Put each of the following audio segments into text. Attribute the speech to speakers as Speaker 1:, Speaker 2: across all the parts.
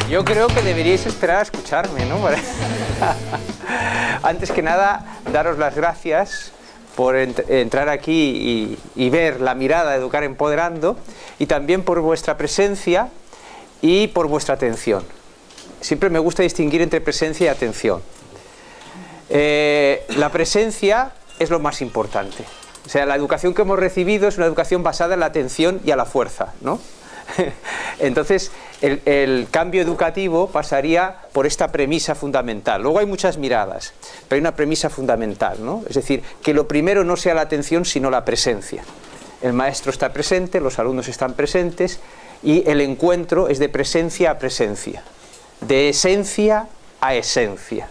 Speaker 1: Yo creo que deberíais esperar a escucharme, ¿no? Antes que nada, daros las gracias por entrar aquí y ver la mirada de Educar Empoderando, y también por vuestra presencia y por vuestra atención. Siempre me gusta distinguir entre presencia y atención. La presencia es lo más importante. O sea, la educación que hemos recibido es una educación basada en la atención y a la fuerza, ¿no? Entonces, el cambio educativo pasaría por esta premisa fundamental. Luego hay muchas miradas, pero hay una premisa fundamental, ¿no? Es decir, que lo primero no sea la atención, sino la presencia. El maestro está presente, los alumnos están presentes, y el encuentro es de presencia a presencia, de esencia a esencia.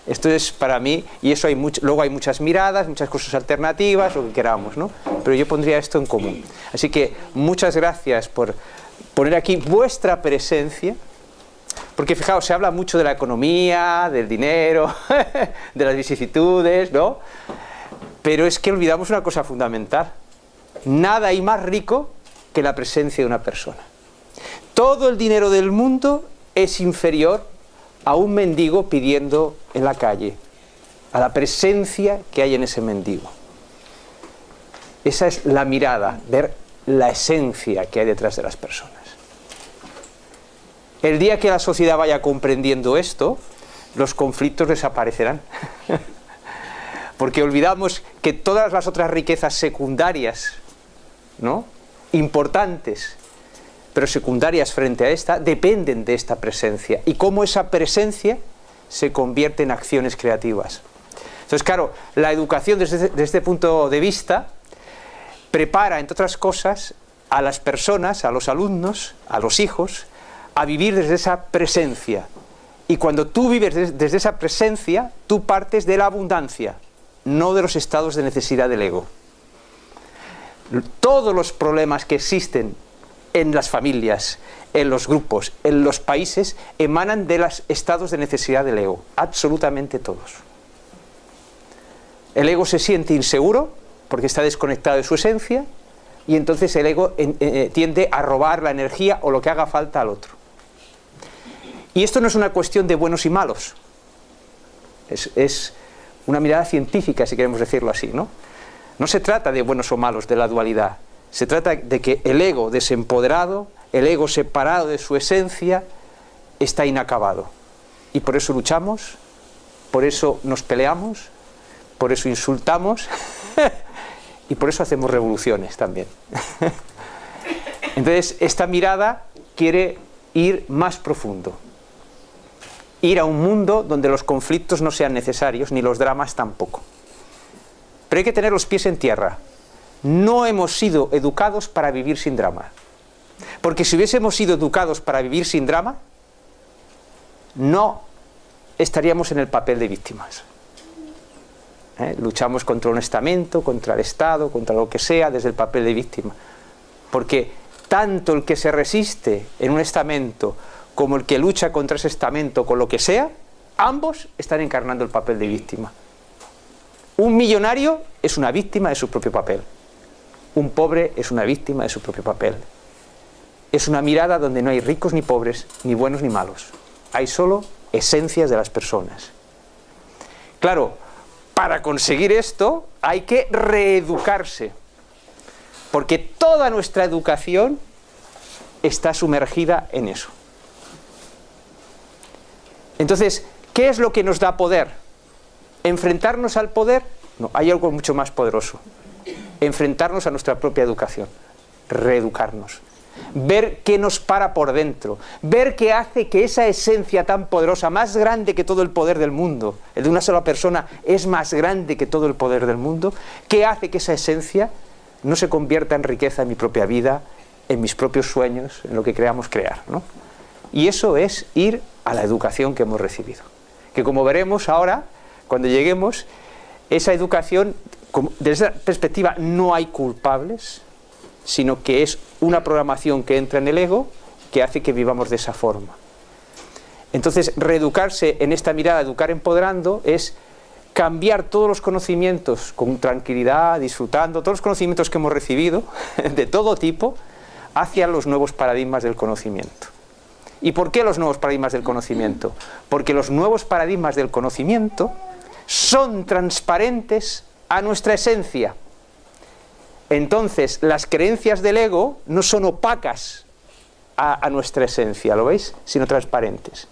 Speaker 1: Esto es para mí, y eso luego hay muchas miradas, muchas cosas alternativas, lo que queramos, ¿no? Pero yo pondría esto en común. Así que muchas gracias por poner aquí vuestra presencia, porque fijaos, se habla mucho de la economía, del dinero, de las vicisitudes, ¿no? Pero es que olvidamos una cosa fundamental. Nada hay más rico que la presencia de una persona. Todo el dinero del mundo es inferior a un mendigo pidiendo en la calle, a la presencia que hay en ese mendigo. Esa es la mirada, ver la esencia que hay detrás de las personas. El día que la sociedad vaya comprendiendo esto, los conflictos desaparecerán. Porque olvidamos que todas las otras riquezas secundarias, ¿no?, importantes, pero secundarias frente a esta, dependen de esta presencia, y cómo esa presencia se convierte en acciones creativas. Entonces, claro, la educación desde este punto de vista prepara, entre otras cosas, a las personas, a los alumnos, a los hijos, a vivir desde esa presencia. Y cuando tú vives desde esa presencia, tú partes de la abundancia, no de los estados de necesidad del ego. Todos los problemas que existen en las familias, en los grupos, en los países, emanan de los estados de necesidad del ego, absolutamente todos. El ego se siente inseguro porque está desconectado de su esencia, y entonces el ego tiende a robar la energía o lo que haga falta al otro. Y esto no es una cuestión de buenos y malos, es una mirada científica, si queremos decirlo así, ¿no? No se trata de buenos o malos, de la dualidad. Se trata de que el ego desempoderado, el ego separado de su esencia, está inacabado. Y por eso luchamos, por eso nos peleamos, por eso insultamos y por eso hacemos revoluciones también. Entonces, esta mirada quiere ir más profundo. Ir a un mundo donde los conflictos no sean necesarios, ni los dramas tampoco. Pero hay que tener los pies en tierra. No hemos sido educados para vivir sin drama. Porque si hubiésemos sido educados para vivir sin drama, no estaríamos en el papel de víctimas. Luchamos contra un estamento, contra el Estado, contra lo que sea, desde el papel de víctima. Porque tanto el que se resiste en un estamento como el que lucha contra ese estamento con lo que sea, ambos están encarnando el papel de víctima. Un millonario es una víctima de su propio papel. Un pobre es una víctima de su propio papel. Es una mirada donde no hay ricos ni pobres, ni buenos ni malos. Hay solo esencias de las personas. Claro, para conseguir esto hay que reeducarse. Porque toda nuestra educación está sumergida en eso. Entonces, ¿qué es lo que nos da poder? ¿Enfrentarnos al poder? No, hay algo mucho más poderoso. Enfrentarnos a nuestra propia educación, reeducarnos, ver qué nos para por dentro, ver qué hace que esa esencia tan poderosa, más grande que todo el poder del mundo, el de una sola persona es más grande que todo el poder del mundo, qué hace que esa esencia no se convierta en riqueza en mi propia vida, en mis propios sueños, en lo que creamos crear, ¿no? Y eso es ir a la educación que hemos recibido, que como veremos ahora, cuando lleguemos, esa educación, desde esa perspectiva no hay culpables, sino que es una programación que entra en el ego que hace que vivamos de esa forma. Entonces, reeducarse en esta mirada, educar empoderando, es cambiar todos los conocimientos con tranquilidad, disfrutando, todos los conocimientos que hemos recibido, de todo tipo, hacia los nuevos paradigmas del conocimiento. ¿Y por qué los nuevos paradigmas del conocimiento? Porque los nuevos paradigmas del conocimiento son transparentes a nuestra esencia. Entonces, las creencias del ego no son opacas a nuestra esencia, ¿lo veis? Sino transparentes.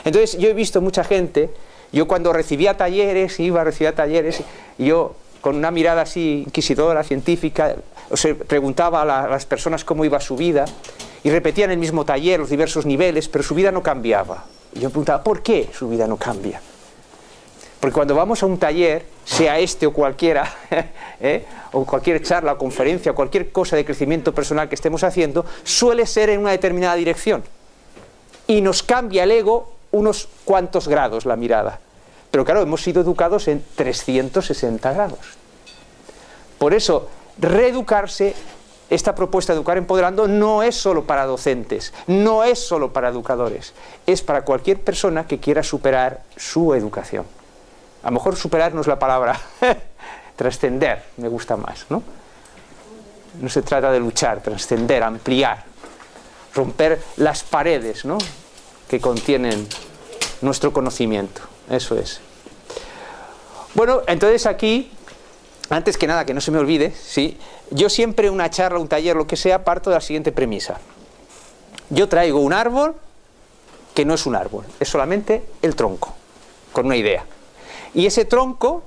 Speaker 1: Entonces, yo he visto mucha gente, yo cuando recibía talleres, iba a recibir talleres, y yo con una mirada así inquisidora, científica, preguntaba a las personas cómo iba su vida, y repetían el mismo taller, los diversos niveles, pero su vida no cambiaba. Y yo preguntaba, ¿por qué su vida no cambia? Porque cuando vamos a un taller, sea este o cualquiera, o cualquier charla, conferencia, o cualquier cosa de crecimiento personal que estemos haciendo, suele ser en una determinada dirección. Y nos cambia el ego unos cuantos grados la mirada. Pero claro, hemos sido educados en 360 grados. Por eso, reeducarse, esta propuesta de Educar Empoderando, no es solo para docentes, no es solo para educadores, es para cualquier persona que quiera superar su educación. A lo mejor superar no es la palabra, trascender me gusta más, ¿no? No se trata de luchar, trascender, ampliar, romper las paredes, ¿no?, que contienen nuestro conocimiento, eso es. Bueno, entonces aquí, antes que nada, que no se me olvide, ¿sí?, yo siempre una charla, un taller, lo que sea, parto de la siguiente premisa. Yo traigo un árbol que no es un árbol, es solamente el tronco, con una idea. Y ese tronco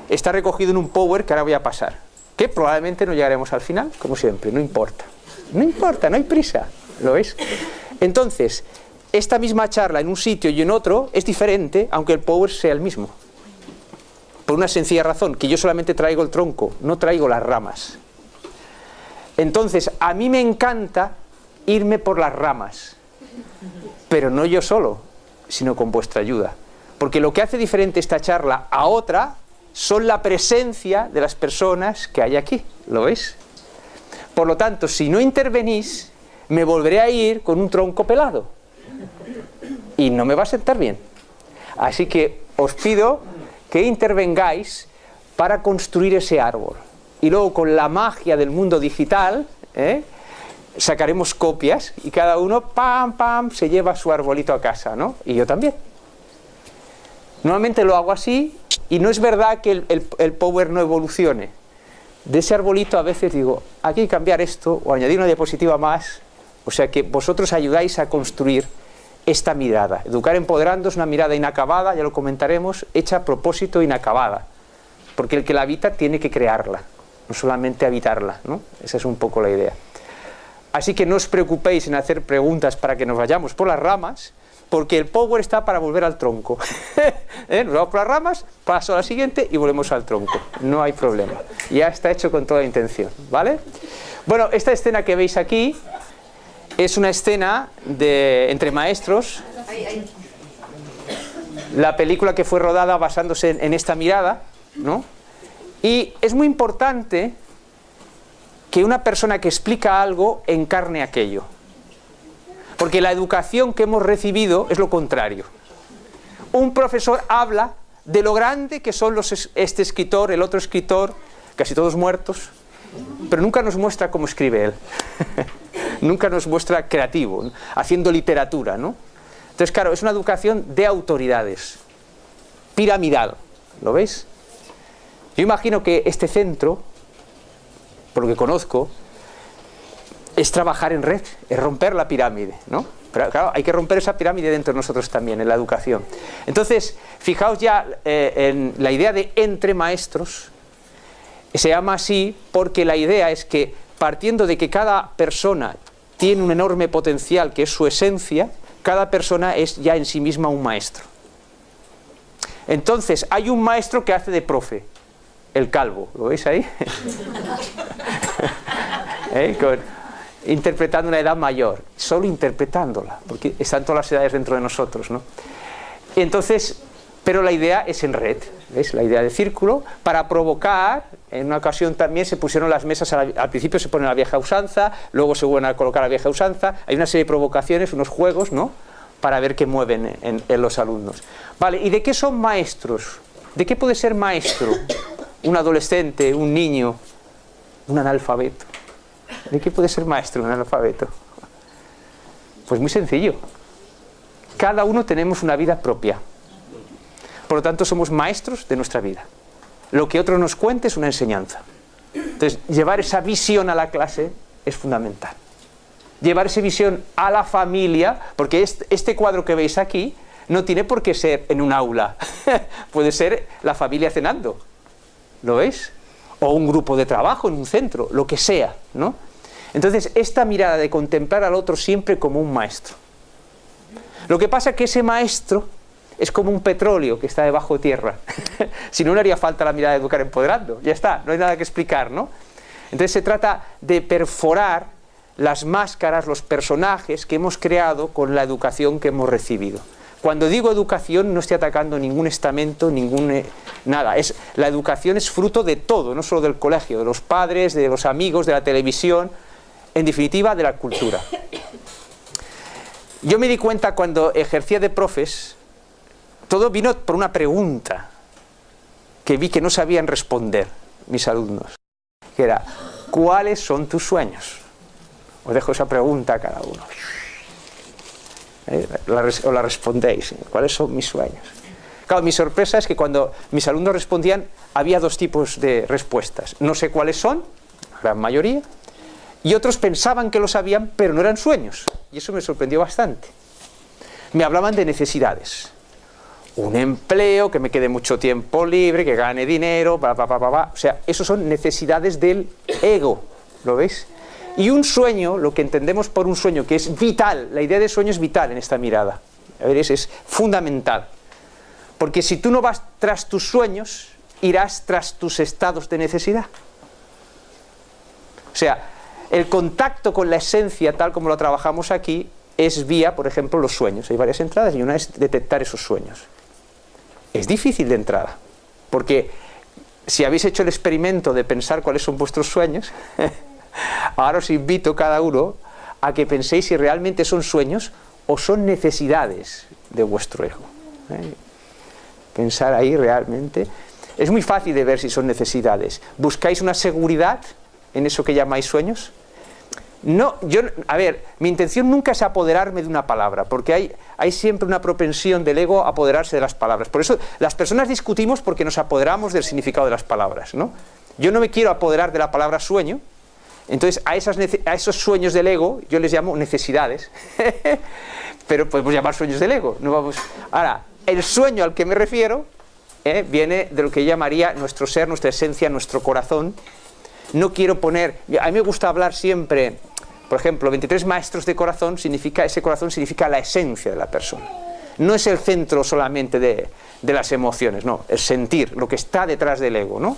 Speaker 1: está recogido en un power que ahora voy a pasar, que probablemente no llegaremos al final, como siempre, no importa. No importa, no hay prisa, ¿lo veis? Entonces, esta misma charla en un sitio y en otro es diferente, aunque el power sea el mismo. Por una sencilla razón, que yo solamente traigo el tronco, no traigo las ramas. Entonces, a mí me encanta irme por las ramas, pero no yo solo, sino con vuestra ayuda. Porque lo que hace diferente esta charla a otra son la presencia de las personas que hay aquí, ¿lo veis? Por lo tanto, si no intervenís, me volveré a ir con un tronco pelado. Y no me va a sentar bien. Así que os pido que intervengáis para construir ese árbol. Y luego con la magia del mundo digital, sacaremos copias y cada uno, pam, pam, se lleva su arbolito a casa, ¿no? Y yo también. Normalmente lo hago así y no es verdad que el power no evolucione. De ese arbolito a veces digo, aquí hay que cambiar esto o añadir una diapositiva más. O sea que vosotros ayudáis a construir esta mirada. Educar Empoderando es una mirada inacabada, ya lo comentaremos, hecha a propósito, inacabada. Porque el que la habita tiene que crearla, no solamente habitarla, ¿no? Esa es un poco la idea. Así que no os preocupéis en hacer preguntas para que nos vayamos por las ramas, porque el power está para volver al tronco. Nos vamos por las ramas, paso a la siguiente y volvemos al tronco. No hay problema. Ya está hecho con toda intención, ¿vale? Bueno, esta escena que veis aquí es una escena entre maestros. La película que fue rodada basándose en esta mirada, ¿no? Y es muy importante que una persona que explica algo encarne aquello. Porque la educación que hemos recibido es lo contrario. Un profesor habla de lo grande que son este escritor, el otro escritor, casi todos muertos, pero nunca nos muestra cómo escribe él. Nunca nos muestra creativo, ¿no?, haciendo literatura, ¿no? Entonces, claro, es una educación de autoridades, piramidal, ¿lo veis? Yo imagino que este centro, por lo que conozco, es trabajar en red, es romper la pirámide, ¿no? Pero claro, hay que romper esa pirámide dentro de nosotros también, en la educación. Entonces, fijaos ya en la idea de entre maestros, se llama así porque la idea es que, partiendo de que cada persona tiene un enorme potencial que es su esencia, cada persona es ya en sí misma un maestro. Entonces, hay un maestro que hace de profe, el calvo, ¿lo veis ahí? Interpretando una edad mayor, solo interpretándola, porque están todas las edades dentro de nosotros, ¿no? Entonces, pero la idea es en red, ¿ves? La idea de círculo, para provocar. En una ocasión también se pusieron las mesas, al principio se pone la vieja usanza, luego se vuelven a colocar la vieja usanza, hay una serie de provocaciones, unos juegos, ¿no?, para ver qué mueven en los alumnos. Vale, ¿y de qué son maestros? ¿De qué puede ser maestro un adolescente, un niño, un analfabeto? ¿De qué puede ser maestro un analfabeto? Pues muy sencillo. Cada uno tenemos una vida propia. Por lo tanto, somos maestros de nuestra vida. Lo que otro nos cuente es una enseñanza. Entonces, llevar esa visión a la clase es fundamental. Llevar esa visión a la familia, porque este cuadro que veis aquí no tiene por qué ser en un aula. Puede ser la familia cenando. ¿Lo veis? O un grupo de trabajo en un centro, lo que sea, ¿no? Entonces, esta mirada de contemplar al otro siempre como un maestro. Lo que pasa es que ese maestro es como un petróleo que está debajo de tierra. Si no, no haría falta la mirada de Educar Empoderando. Ya está, no hay nada que explicar, ¿no? Entonces se trata de perforar las máscaras, los personajes que hemos creado con la educación que hemos recibido. Cuando digo educación no estoy atacando ningún estamento, nada. La educación es fruto de todo, no solo del colegio, de los padres, de los amigos, de la televisión, en definitiva de la cultura. Yo me di cuenta cuando ejercía de profes, todo vino por una pregunta que vi que no sabían responder mis alumnos, que era, ¿cuáles son tus sueños? Os dejo esa pregunta a cada uno. O la respondéis, ¿cuáles son mis sueños? Claro, mi sorpresa es que cuando mis alumnos respondían, había dos tipos de respuestas. No sé cuáles son, la gran mayoría, y otros pensaban que lo sabían, pero no eran sueños. Y eso me sorprendió bastante. Me hablaban de necesidades. Un empleo, que me quede mucho tiempo libre, que gane dinero, O sea, esos son necesidades del ego, ¿lo veis? Y un sueño, lo que entendemos por un sueño, que es vital, la idea de sueño es vital en esta mirada. A ver, es fundamental. Porque si tú no vas tras tus sueños, irás tras tus estados de necesidad. O sea, el contacto con la esencia, tal como lo trabajamos aquí, es vía, por ejemplo, los sueños. Hay varias entradas y una es detectar esos sueños. Es difícil de entrada, porque si habéis hecho el experimento de pensar cuáles son vuestros sueños, ahora os invito cada uno a que penséis si realmente son sueños o son necesidades de vuestro ego. Pensar ahí realmente. Es muy fácil de ver si son necesidades. ¿Buscáis una seguridad en eso que llamáis sueños? No, a ver, mi intención nunca es apoderarme de una palabra, porque hay siempre una propensión del ego a apoderarse de las palabras. Por eso las personas discutimos porque nos apoderamos del significado de las palabras, ¿no? Yo no me quiero apoderar de la palabra sueño, entonces a esos sueños del ego yo les llamo necesidades, pero podemos llamar sueños del ego. No vamos. Ahora, el sueño al que me refiero viene de lo que llamaría nuestro ser, nuestra esencia, nuestro corazón. No quiero poner, a mí me gusta hablar siempre, por ejemplo, 23 maestros de corazón, ese corazón significa la esencia de la persona. No es el centro solamente de las emociones, no, el sentir, lo que está detrás del ego, ¿no?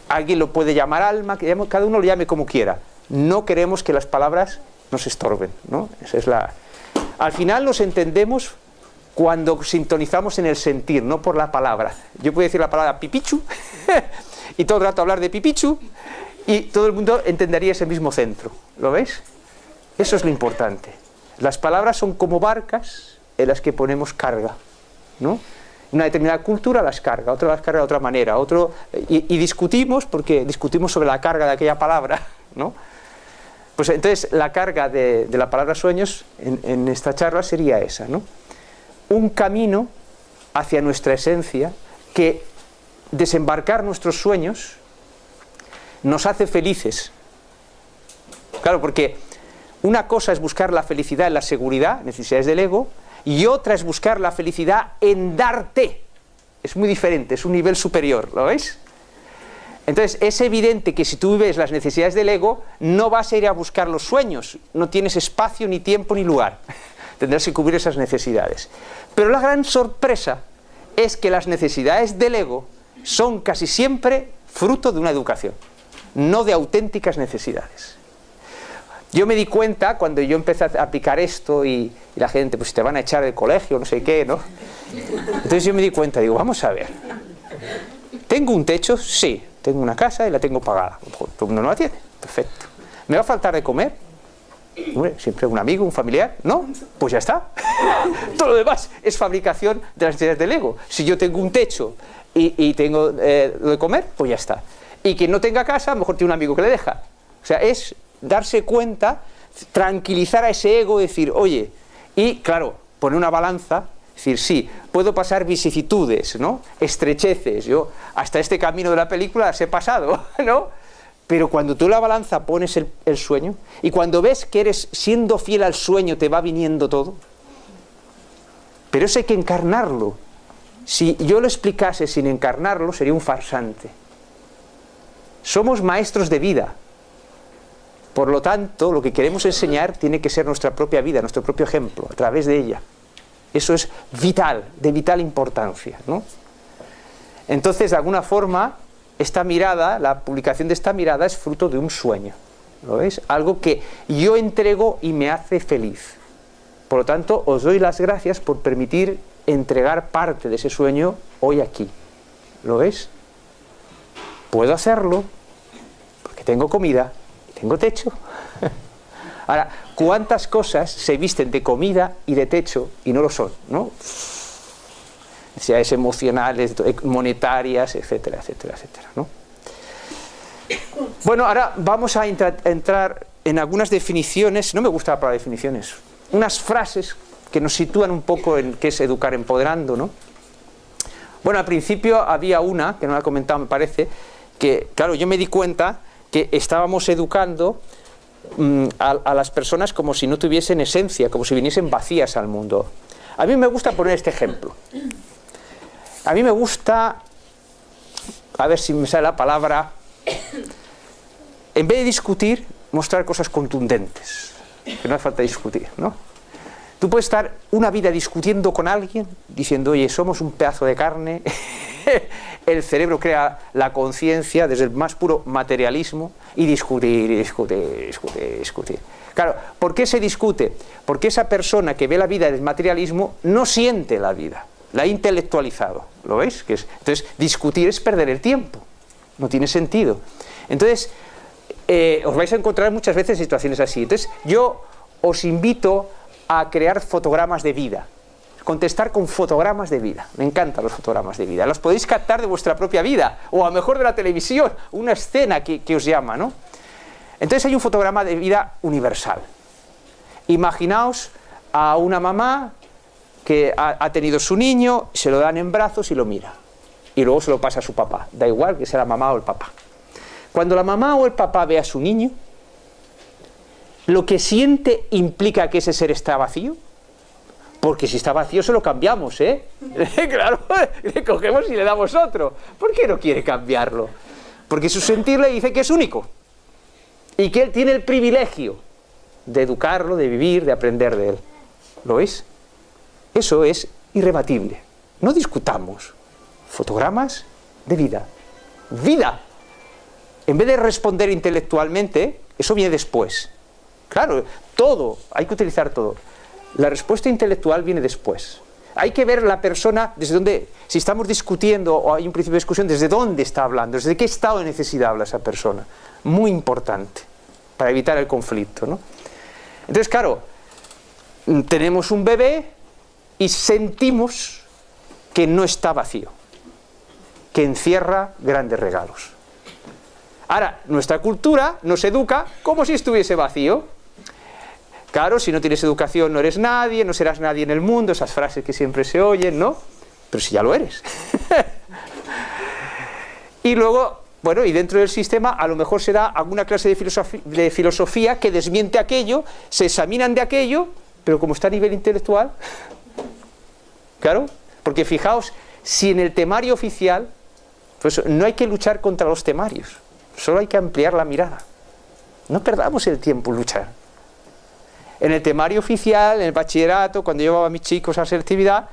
Speaker 1: Alguien lo puede llamar alma, cada uno lo llame como quiera. No queremos que las palabras nos estorben, ¿no? Esa es Al final nos entendemos cuando sintonizamos en el sentir, no por la palabra. Yo puedo decir la palabra pipichu y todo el rato hablar de pipichu y todo el mundo entendería ese mismo centro. ¿Lo veis? Eso es lo importante. Las palabras son como barcas en las que ponemos carga, ¿no? Una determinada cultura las carga, otra las carga de otra manera, y discutimos porque discutimos sobre la carga de aquella palabra, ¿no? Pues entonces la carga de la palabra sueños en esta charla sería esa, ¿no? Un camino hacia nuestra esencia que desembarcar nuestros sueños nos hace felices. Claro, porque una cosa es buscar la felicidad en la seguridad, necesidades del ego, y otra es buscar la felicidad en darte. Es muy diferente, es un nivel superior, ¿lo veis? Entonces es evidente que si tú vives las necesidades del ego, no vas a ir a buscar los sueños, no tienes espacio, ni tiempo, ni lugar. Tendrás que cubrir esas necesidades. Pero la gran sorpresa es que las necesidades del ego son casi siempre fruto de una educación, no de auténticas necesidades. Yo me di cuenta cuando yo empecé a aplicar esto y la gente, pues te van a echar del colegio, no sé qué, ¿no? Entonces yo me di cuenta, digo, vamos a ver. ¿Tengo un techo? Sí. Tengo una casa y la tengo pagada. Todo el mundo no la tiene. Perfecto. ¿Me va a faltar de comer? Hombre, siempre un amigo, un familiar. ¿No? Pues ya está. Todo lo demás es fabricación de las necesidades del ego. Si yo tengo un techo y tengo lo de comer, pues ya está. Y quien no tenga casa, a lo mejor tiene un amigo que le deja. O sea, es darse cuenta tranquilizar a ese ego, decir, oye, y claro, poner una balanza, decir, sí, puedo pasar vicisitudes, ¿no? Estrecheces, yo hasta este camino de la película las he pasado, ¿no? Pero cuando tú en la balanza pones el sueño, y cuando ves que eres, siendo fiel al sueño, te va viniendo todo, pero eso hay que encarnarlo. Si yo lo explicase sin encarnarlo, sería un farsante. Somos maestros de vida. Por lo tanto, lo que queremos enseñar tiene que ser nuestra propia vida, nuestro propio ejemplo, a través de ella. Eso es vital, de vital importancia, ¿no? Entonces, de alguna forma, esta mirada, la publicación de esta mirada es fruto de un sueño. ¿Lo veis? Algo que yo entrego y me hace feliz. Por lo tanto, os doy las gracias por permitir entregar parte de ese sueño hoy aquí. ¿Lo veis? Puedo hacerlo porque tengo comida y tengo techo. Ahora, ¿cuántas cosas se visten de comida y de techo y no lo son, ¿no? Necesidades emocionales, monetarias, etcétera, etcétera, etcétera, ¿no? Bueno, ahora vamos a entrar en algunas definiciones. No me gusta la palabra definiciones. Unas frases que nos sitúan un poco en qué es educar empoderando, ¿no? Bueno, al principio había una, que no la he comentado me parece, que claro, yo me di cuenta que estábamos educando a las personas como si no tuviesen esencia, como si viniesen vacías al mundo. A mí me gusta poner este ejemplo. A mí me gusta, a ver si me sale la palabra, en vez de discutir, mostrar cosas contundentes, que no hace falta discutir, ¿no? Tú puedes estar una vida discutiendo con alguien, diciendo, oye, somos un pedazo de carne, el cerebro crea la conciencia desde el más puro materialismo, y discutir, y discutir, y discutir, y discutir. Claro, ¿por qué se discute? Porque esa persona que ve la vida del materialismo no siente la vida, la ha intelectualizado, ¿lo veis? Entonces, discutir es perder el tiempo, no tiene sentido. Entonces, os vais a encontrar muchas veces situaciones así. Entonces, yo os invito a crear fotogramas de vida, contestar con fotogramas de vida. Me encantan los fotogramas de vida. Los podéis captar de vuestra propia vida, o a lo mejor de la televisión, una escena que os llama, ¿no? Entonces hay un fotograma de vida universal. Imaginaos a una mamá que ha tenido su niño, se lo dan en brazos y lo mira, y luego se lo pasa a su papá, da igual que sea la mamá o el papá. Cuando la mamá o el papá ve a su niño, ¿lo que siente implica que ese ser está vacío? Porque si está vacío se lo cambiamos, ¿eh? Claro, le cogemos y le damos otro. ¿Por qué no quiere cambiarlo? Porque su sentir le dice que es único y que él tiene el privilegio de educarlo, de vivir, de aprender de él. ¿Lo veis? Eso es irrebatible. No discutamos. Fotogramas de vida. ¡Vida! En vez de responder intelectualmente, eso viene después. Claro, todo, hay que utilizar todo. La respuesta intelectual viene después. Hay que ver la persona desde dónde, si estamos discutiendo o hay un principio de discusión, desde dónde está hablando, desde qué estado de necesidad habla esa persona. Muy importante, para evitar el conflicto, ¿no? Entonces, claro, tenemos un bebé y sentimos que no está vacío, que encierra grandes regalos. Ahora, nuestra cultura nos educa como si estuviese vacío. Claro, si no tienes educación no eres nadie, no serás nadie en el mundo, esas frases que siempre se oyen, ¿no? Pero si ya lo eres. Y luego, bueno, y dentro del sistema a lo mejor se da alguna clase de filosofía que desmiente aquello, se examinan de aquello, pero como está a nivel intelectual, claro, porque fijaos, si en el temario oficial, pues no hay que luchar contra los temarios, solo hay que ampliar la mirada. No perdamos el tiempo en luchar. En el temario oficial, en el bachillerato, cuando llevaba a mis chicos a selectividad,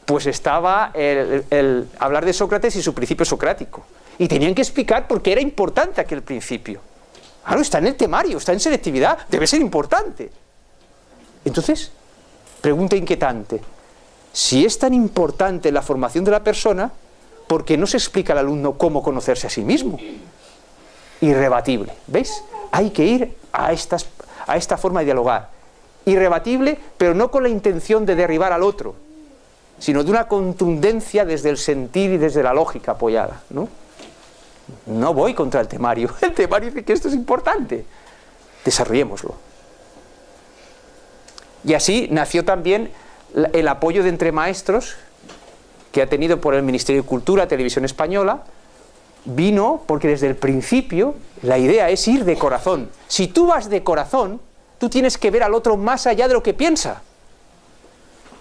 Speaker 1: pues estaba el hablar de Sócrates y su principio socrático. Y tenían que explicar por qué era importante aquel principio. Claro, está en el temario, está en selectividad, debe ser importante. Entonces, pregunta inquietante. Si es tan importante la formación de la persona, ¿por qué no se explica al alumno cómo conocerse a sí mismo? Irrebatible, ¿veis? Hay que ir a esta forma de dialogar. Irrebatible, pero no con la intención de derribar al otro, sino de una contundencia desde el sentir y desde la lógica apoyada, ¿no? No voy contra el temario. El temario dice que esto es importante. Desarrollémoslo. Y así nació también el apoyo de Entre Maestros, que ha tenido por el Ministerio de Cultura, Televisión Española. Vino porque desde el principio la idea es ir de corazón. Si tú vas de corazón, tú tienes que ver al otro más allá de lo que piensa.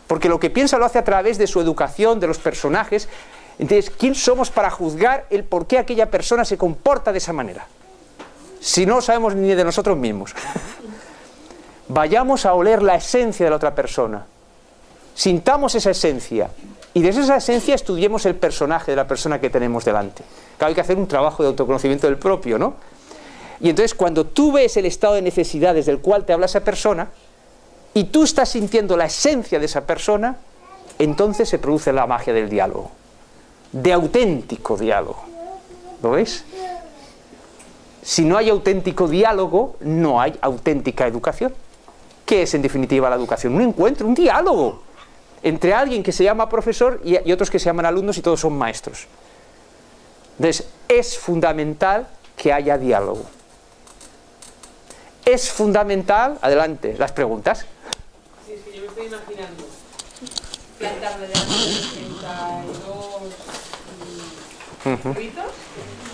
Speaker 1: Porque lo que piensa lo hace a través de su educación, de los personajes. Entonces, ¿quién somos para juzgar el por qué aquella persona se comporta de esa manera? Si no lo sabemos ni de nosotros mismos. Vayamos a oler la esencia de la otra persona. Sintamos esa esencia. Y desde esa esencia estudiemos el personaje de la persona que tenemos delante. Claro, hay que hacer un trabajo de autoconocimiento del propio, ¿no? Y entonces cuando tú ves el estado de necesidad desde el cual te habla esa persona, y tú estás sintiendo la esencia de esa persona, entonces se produce la magia del diálogo. De auténtico diálogo. ¿Lo veis? Si no hay auténtico diálogo, no hay auténtica educación. ¿Qué es en definitiva la educación? Un encuentro, un diálogo entre alguien que se llama profesor y otros que se llaman alumnos y todos son maestros. Entonces, es fundamental que haya diálogo. Es fundamental, adelante, las preguntas.
Speaker 2: Sí, es que yo me estoy imaginando plantarle de 82 gritos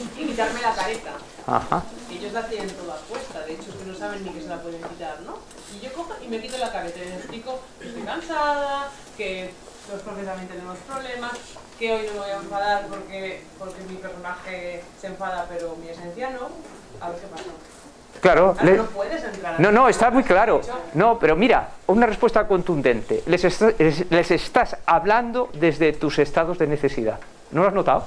Speaker 2: y quitarme la careta.
Speaker 1: Ajá.
Speaker 2: Ellos la tienen toda puesta, de hecho es que no saben ni que se la pueden quitar, ¿no? Y yo cojo y me quito la careta y les explico que estoy cansada, que los profes también tenemos problemas, que hoy no me voy a enfadar porque mi personaje se enfada pero mi esencia no. A ver qué pasa.
Speaker 1: Claro.
Speaker 2: No puedes entrar.
Speaker 1: No, está muy claro. No, pero mira, una respuesta contundente. Les estás hablando desde tus estados de necesidad. ¿No lo has notado?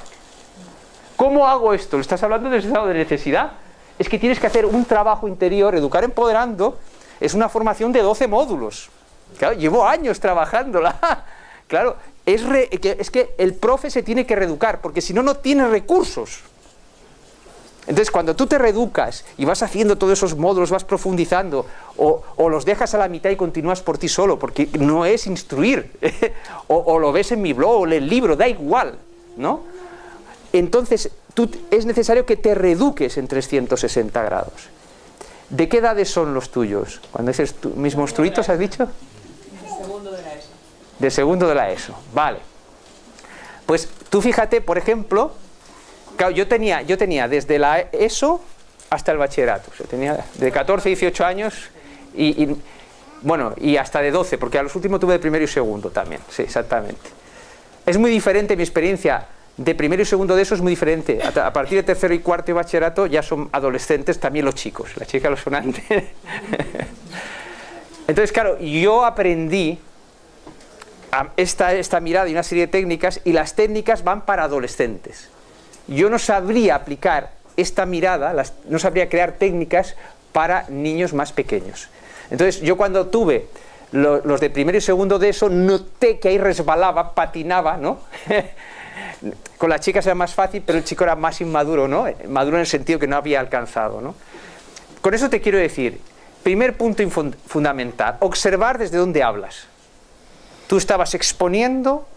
Speaker 1: ¿Cómo hago esto? ¿Le estás hablando desde el estado de necesidad? Es que tienes que hacer un trabajo interior. Educar empoderando es una formación de 12 módulos. Claro, llevo años trabajándola. Claro, es que el profe se tiene que reeducar, porque si no, no tiene recursos. Entonces, cuando tú te reeducas y vas haciendo todos esos módulos, vas profundizando, o los dejas a la mitad y continúas por ti solo, porque no es instruir, o lo ves en mi blog, o en el libro, da igual, ¿no? Entonces, es necesario que te reeduques en 360 grados. ¿De qué edades son los tuyos? Cuando dices mis monstruitos, ¿has dicho?
Speaker 2: De segundo de la ESO.
Speaker 1: De segundo de la ESO, vale. Pues tú fíjate, por ejemplo, claro, yo tenía desde la ESO hasta el bachillerato. O sea, tenía de 14 a 18 años y hasta de 12, porque a los últimos tuve de primero y segundo también. Sí, exactamente. Es muy diferente mi experiencia de primero y segundo de eso, es muy diferente. A partir de tercero y cuarto y bachillerato ya son adolescentes también los chicos. Las chicas lo son antes. Entonces, claro, yo aprendí esta mirada y una serie de técnicas, y las técnicas van para adolescentes. Yo no sabría aplicar esta mirada, no sabría crear técnicas para niños más pequeños. Entonces, yo cuando tuve los de primero y segundo de eso, noté que ahí resbalaba, patinaba, ¿no? Con las chicas era más fácil, pero el chico era más inmaduro, ¿no? Maduro en el sentido que no había alcanzado, ¿no? Con eso te quiero decir, primer punto fundamental, observar desde dónde hablas. Tú estabas exponiendo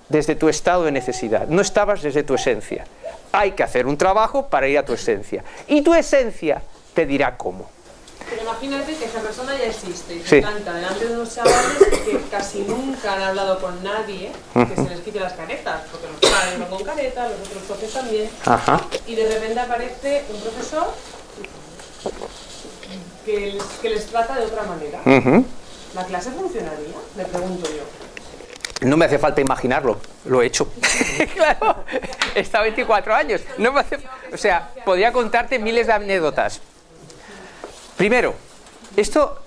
Speaker 1: desde tu estado de necesidad, no estabas desde tu esencia. Hay que hacer un trabajo para ir a tu esencia. Y tu esencia te dirá cómo.
Speaker 2: Pero imagínate que esa persona ya existe y
Speaker 1: Sí.
Speaker 2: se planta delante de unos chavales que casi nunca han hablado con nadie que se les quite las caretas, porque los padres van con caretas, los otros profes también.
Speaker 1: Ajá.
Speaker 2: Y de repente aparece un profesor que les trata de otra manera. ¿La clase funcionaría? Me pregunto yo.
Speaker 1: No me hace falta imaginarlo, lo he hecho. Claro, he estado 24 años. No me hace, o sea, podría contarte miles de anécdotas. Primero, esto,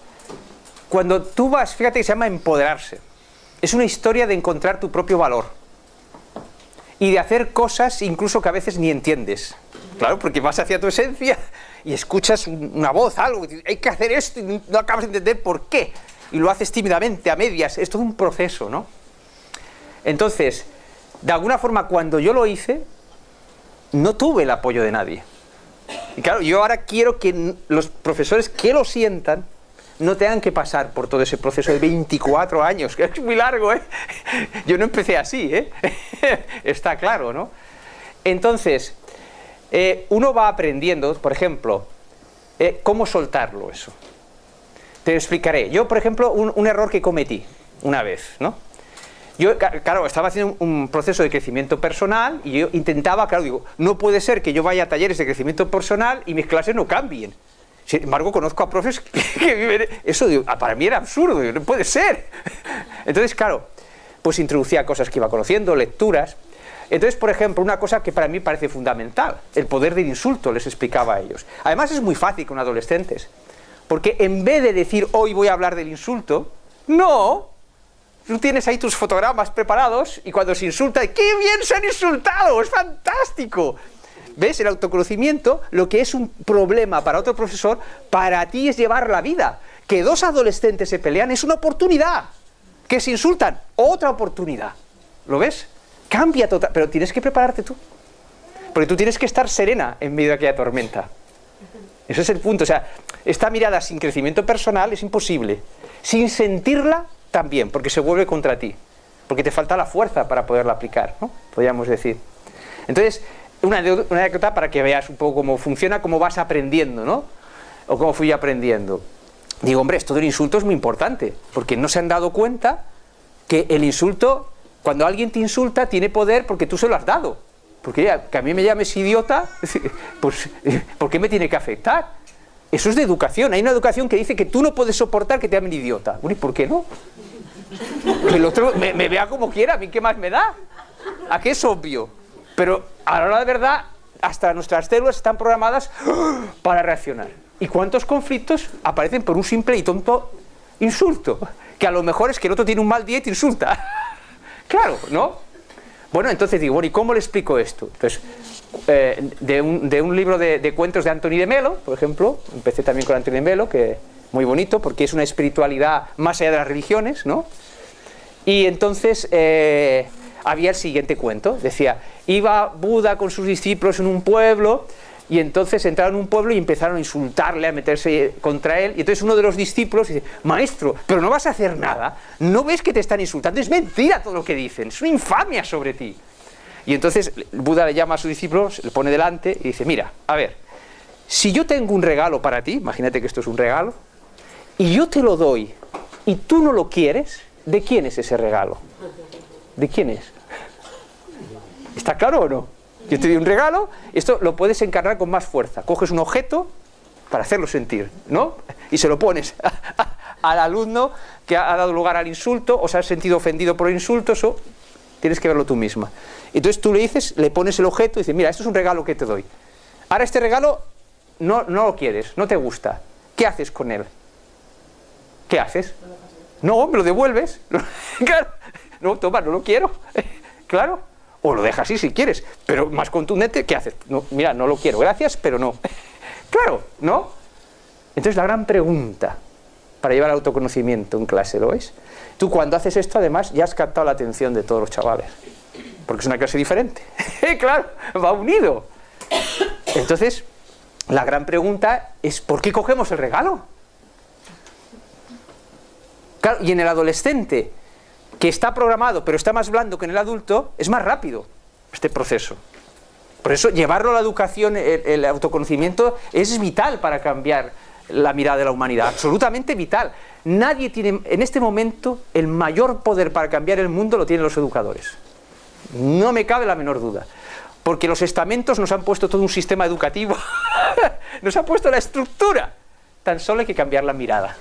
Speaker 1: cuando tú vas, fíjate que se llama empoderarse. Es una historia de encontrar tu propio valor. Y de hacer cosas incluso que a veces ni entiendes. Claro, porque vas hacia tu esencia y escuchas una voz, algo, hay que hacer esto y no acabas de entender por qué. Y lo haces tímidamente, a medias, es todo un proceso, ¿no? Entonces, de alguna forma, cuando yo lo hice, no tuve el apoyo de nadie. Y claro, yo ahora quiero que los profesores que lo sientan no tengan que pasar por todo ese proceso de 24 años, que es muy largo, ¿eh? Yo no empecé así, ¿eh? Está claro, ¿no? Entonces, uno va aprendiendo, por ejemplo, cómo soltarlo eso. Te explicaré. Yo, por ejemplo, un error que cometí una vez, ¿no? Yo, claro, estaba haciendo un proceso de crecimiento personal y yo intentaba, claro, digo, no puede ser que yo vaya a talleres de crecimiento personal y mis clases no cambien. Sin embargo, conozco a profes que viven... Eso, digo, para mí era absurdo, digo, no puede ser. Entonces, claro, pues introducía cosas que iba conociendo, lecturas. Entonces, por ejemplo, una cosa que para mí parece fundamental, el poder del insulto, les explicaba a ellos. Además, es muy fácil con adolescentes, porque en vez de decir, hoy voy a hablar del insulto, no... Tú tienes ahí tus fotogramas preparados y cuando se insulta, ¡qué bien se han insultado! ¡Es fantástico! ¿Ves? El autoconocimiento, lo que es un problema para otro profesor, para ti es llevar la vida. Que dos adolescentes se pelean es una oportunidad. Que se insultan, otra oportunidad. ¿Lo ves? Cambia total, pero tienes que prepararte tú. Porque tú tienes que estar serena en medio de aquella tormenta. Ese es el punto. O sea, esta mirada sin crecimiento personal es imposible. Sin sentirla, también, porque se vuelve contra ti. Porque te falta la fuerza para poderla aplicar, ¿no? Podríamos decir. Entonces, una anécdota para que veas un poco cómo funciona, cómo vas aprendiendo, ¿no? O cómo fui aprendiendo. Digo, hombre, esto del insulto es muy importante, porque no se han dado cuenta que el insulto, cuando alguien te insulta, tiene poder porque tú se lo has dado. Porque que a mí me llames idiota, pues, ¿por qué me tiene que afectar? Eso es de educación. Hay una educación que dice que tú no puedes soportar que te llamen idiota. Bueno, ¿y por qué no? Que el otro me vea como quiera, ¿a mí qué más me da? ¿A qué es obvio? Pero a la hora de verdad, hasta nuestras células están programadas para reaccionar. ¿Y cuántos conflictos aparecen por un simple y tonto insulto? Que a lo mejor es que el otro tiene un mal día y te insulta. Claro, ¿no? Bueno, entonces digo, bueno, ¿y cómo le explico esto? Entonces, de un libro de cuentos de Anthony de Melo, por ejemplo, empecé también con Anthony de Melo, que muy bonito, porque es una espiritualidad más allá de las religiones, ¿no? Y entonces había el siguiente cuento, decía, iba Buda con sus discípulos en un pueblo, y entonces entraron en un pueblo y empezaron a insultarle, a meterse contra él, y entonces uno de los discípulos dice, maestro, pero no vas a hacer nada, ¿no ves que te están insultando? Es mentira todo lo que dicen, es una infamia sobre ti. Y entonces Buda le llama a sus discípulos, le pone delante y dice, mira, a ver, si yo tengo un regalo para ti, imagínate que esto es un regalo, y yo te lo doy, y tú no lo quieres, ¿de quién es ese regalo? ¿De quién es? ¿Está claro o no? Yo te doy un regalo, esto lo puedes encarnar con más fuerza. Coges un objeto para hacerlo sentir, ¿no? Y se lo pones al alumno que ha dado lugar al insulto, o se ha sentido ofendido por el insulto, eso tienes que verlo tú misma. Entonces tú le dices, le pones el objeto y dices, mira, esto es un regalo que te doy. Ahora este regalo no lo quieres, no te gusta. ¿Qué haces con él? ¿Qué haces? No, me lo devuelves. Claro. No, toma, no lo quiero. Claro. O lo dejas así si quieres, pero más contundente, ¿qué haces? No, mira, no lo quiero, gracias, pero no. Claro, ¿no? Entonces la gran pregunta para llevar autoconocimiento en clase, ¿lo es? Tú cuando haces esto, además, ya has captado la atención de todos los chavales. Porque es una clase diferente. Claro, va unido. Entonces, la gran pregunta es, ¿por qué cogemos el regalo? Claro, y en el adolescente, que está programado, pero está más blando que en el adulto, es más rápido este proceso. Por eso, llevarlo a la educación, el autoconocimiento, es vital para cambiar la mirada de la humanidad, absolutamente vital. Nadie tiene, en este momento, el mayor poder para cambiar el mundo lo tienen los educadores. No me cabe la menor duda. Porque los estamentos nos han puesto todo un sistema educativo, nos han puesto la estructura. Tan solo hay que cambiar la mirada.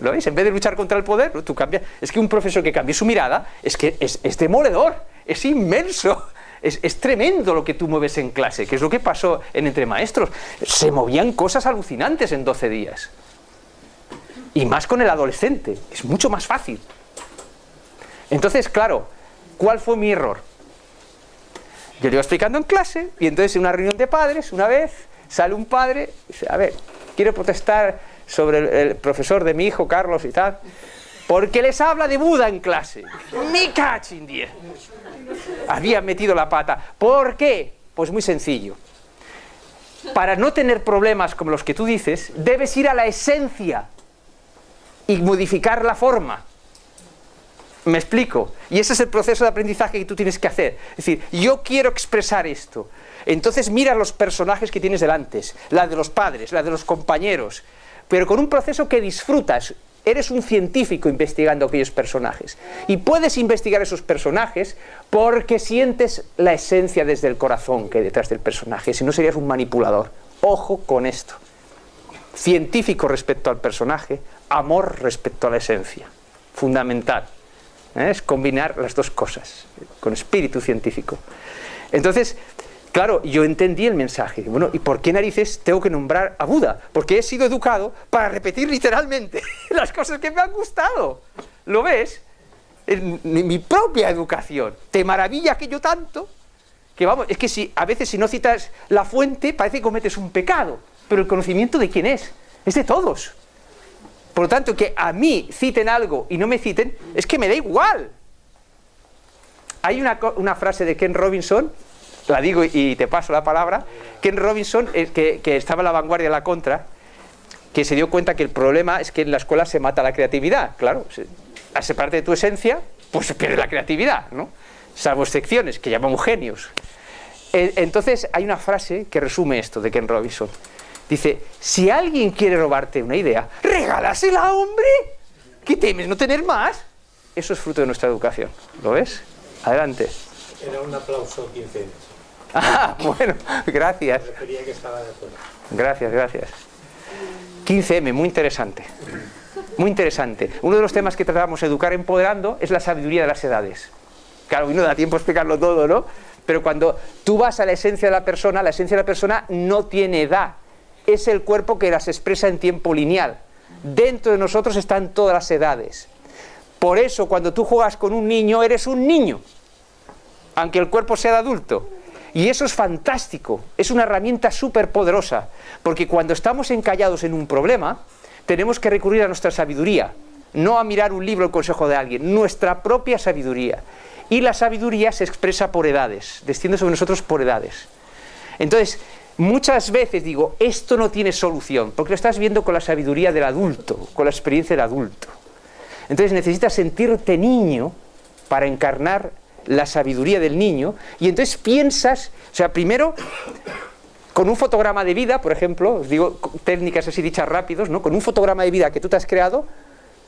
Speaker 1: ¿Lo veis? En vez de luchar contra el poder, tú cambias. Es que un profesor que cambie su mirada es que es demoledor, es inmenso, es tremendo lo que tú mueves en clase, que es lo que pasó en Entre Maestros. Se movían cosas alucinantes en 12 días. Y más con el adolescente, es mucho más fácil. Entonces, claro, ¿cuál fue mi error? Yo le iba explicando en clase, y entonces en una reunión de padres, una vez, sale un padre y dice, a ver, quiero protestar sobre el profesor de mi hijo Carlos y tal, porque les habla de Buda en clase. ¡Me cachin 10! Había metido la pata. ¿Por qué? Pues muy sencillo. Para no tener problemas como los que tú dices, debes ir a la esencia y modificar la forma. ¿Me explico? Y ese es el proceso de aprendizaje que tú tienes que hacer. Es decir, yo quiero expresar esto. Entonces mira los personajes que tienes delante, la de los padres, la de los compañeros. pero con un proceso que disfrutas. Eres un científico investigando aquellos personajes. Y puedes investigar esos personajes porque sientes la esencia desde el corazón que hay detrás del personaje. Si no, serías un manipulador. Ojo con esto. Científico respecto al personaje, amor respecto a la esencia. Fundamental. Es combinar las dos cosas, con espíritu científico. Entonces, claro, yo entendí el mensaje. Bueno, ¿y por qué narices tengo que nombrar a Buda? Porque he sido educado para repetir literalmente las cosas que me han gustado. ¿Lo ves? En mi propia educación. Te maravilla aquello tanto que, vamos, es que a veces si no citas la fuente parece que cometes un pecado. Pero el conocimiento ¿de quién es? Es de todos. Por lo tanto, que a mí citen algo y no me citen, es que me da igual. Hay una frase de Ken Robinson, la digo y te paso la palabra. Ken Robinson, que estaba en la vanguardia de la contra, que se dio cuenta que el problema es que en la escuela se mata la creatividad. Claro, hace parte de tu esencia, pues se pierde la creatividad, ¿no? Salvo excepciones, que llamamos genios. Entonces hay una frase que resume esto de Ken Robinson. Dice, si alguien quiere robarte una idea, regálasela, hombre. ¿Qué temes, no tener más? Eso es fruto de nuestra educación. ¿Lo ves? Adelante.
Speaker 3: Era un aplauso 15 años.
Speaker 1: Ah, bueno, gracias.
Speaker 3: Me refería que estaba de acuerdo.
Speaker 1: Gracias, gracias. 15M, muy interesante. Muy interesante. Uno de los temas que tratamos Educar Empoderando es la sabiduría de las edades. Claro, y no da tiempo a explicarlo todo, ¿no? Pero cuando tú vas a la esencia de la persona no tiene edad. Es el cuerpo que las expresa en tiempo lineal. Dentro de nosotros están todas las edades. Por eso, cuando tú juegas con un niño, eres un niño, aunque el cuerpo sea de adulto. Y eso es fantástico, es una herramienta súper poderosa, porque cuando estamos encallados en un problema, tenemos que recurrir a nuestra sabiduría, no a mirar un libro o el consejo de alguien, nuestra propia sabiduría. Y la sabiduría se expresa por edades, desciende sobre nosotros por edades. Entonces, muchas veces digo, esto no tiene solución, porque lo estás viendo con la sabiduría del adulto, con la experiencia del adulto. Entonces necesitas sentirte niño para encarnar la sabiduría del niño, y entonces piensas, o sea, primero, con un fotograma de vida, por ejemplo, os digo técnicas así dichas rápidos, ¿no? Con un fotograma de vida que tú te has creado,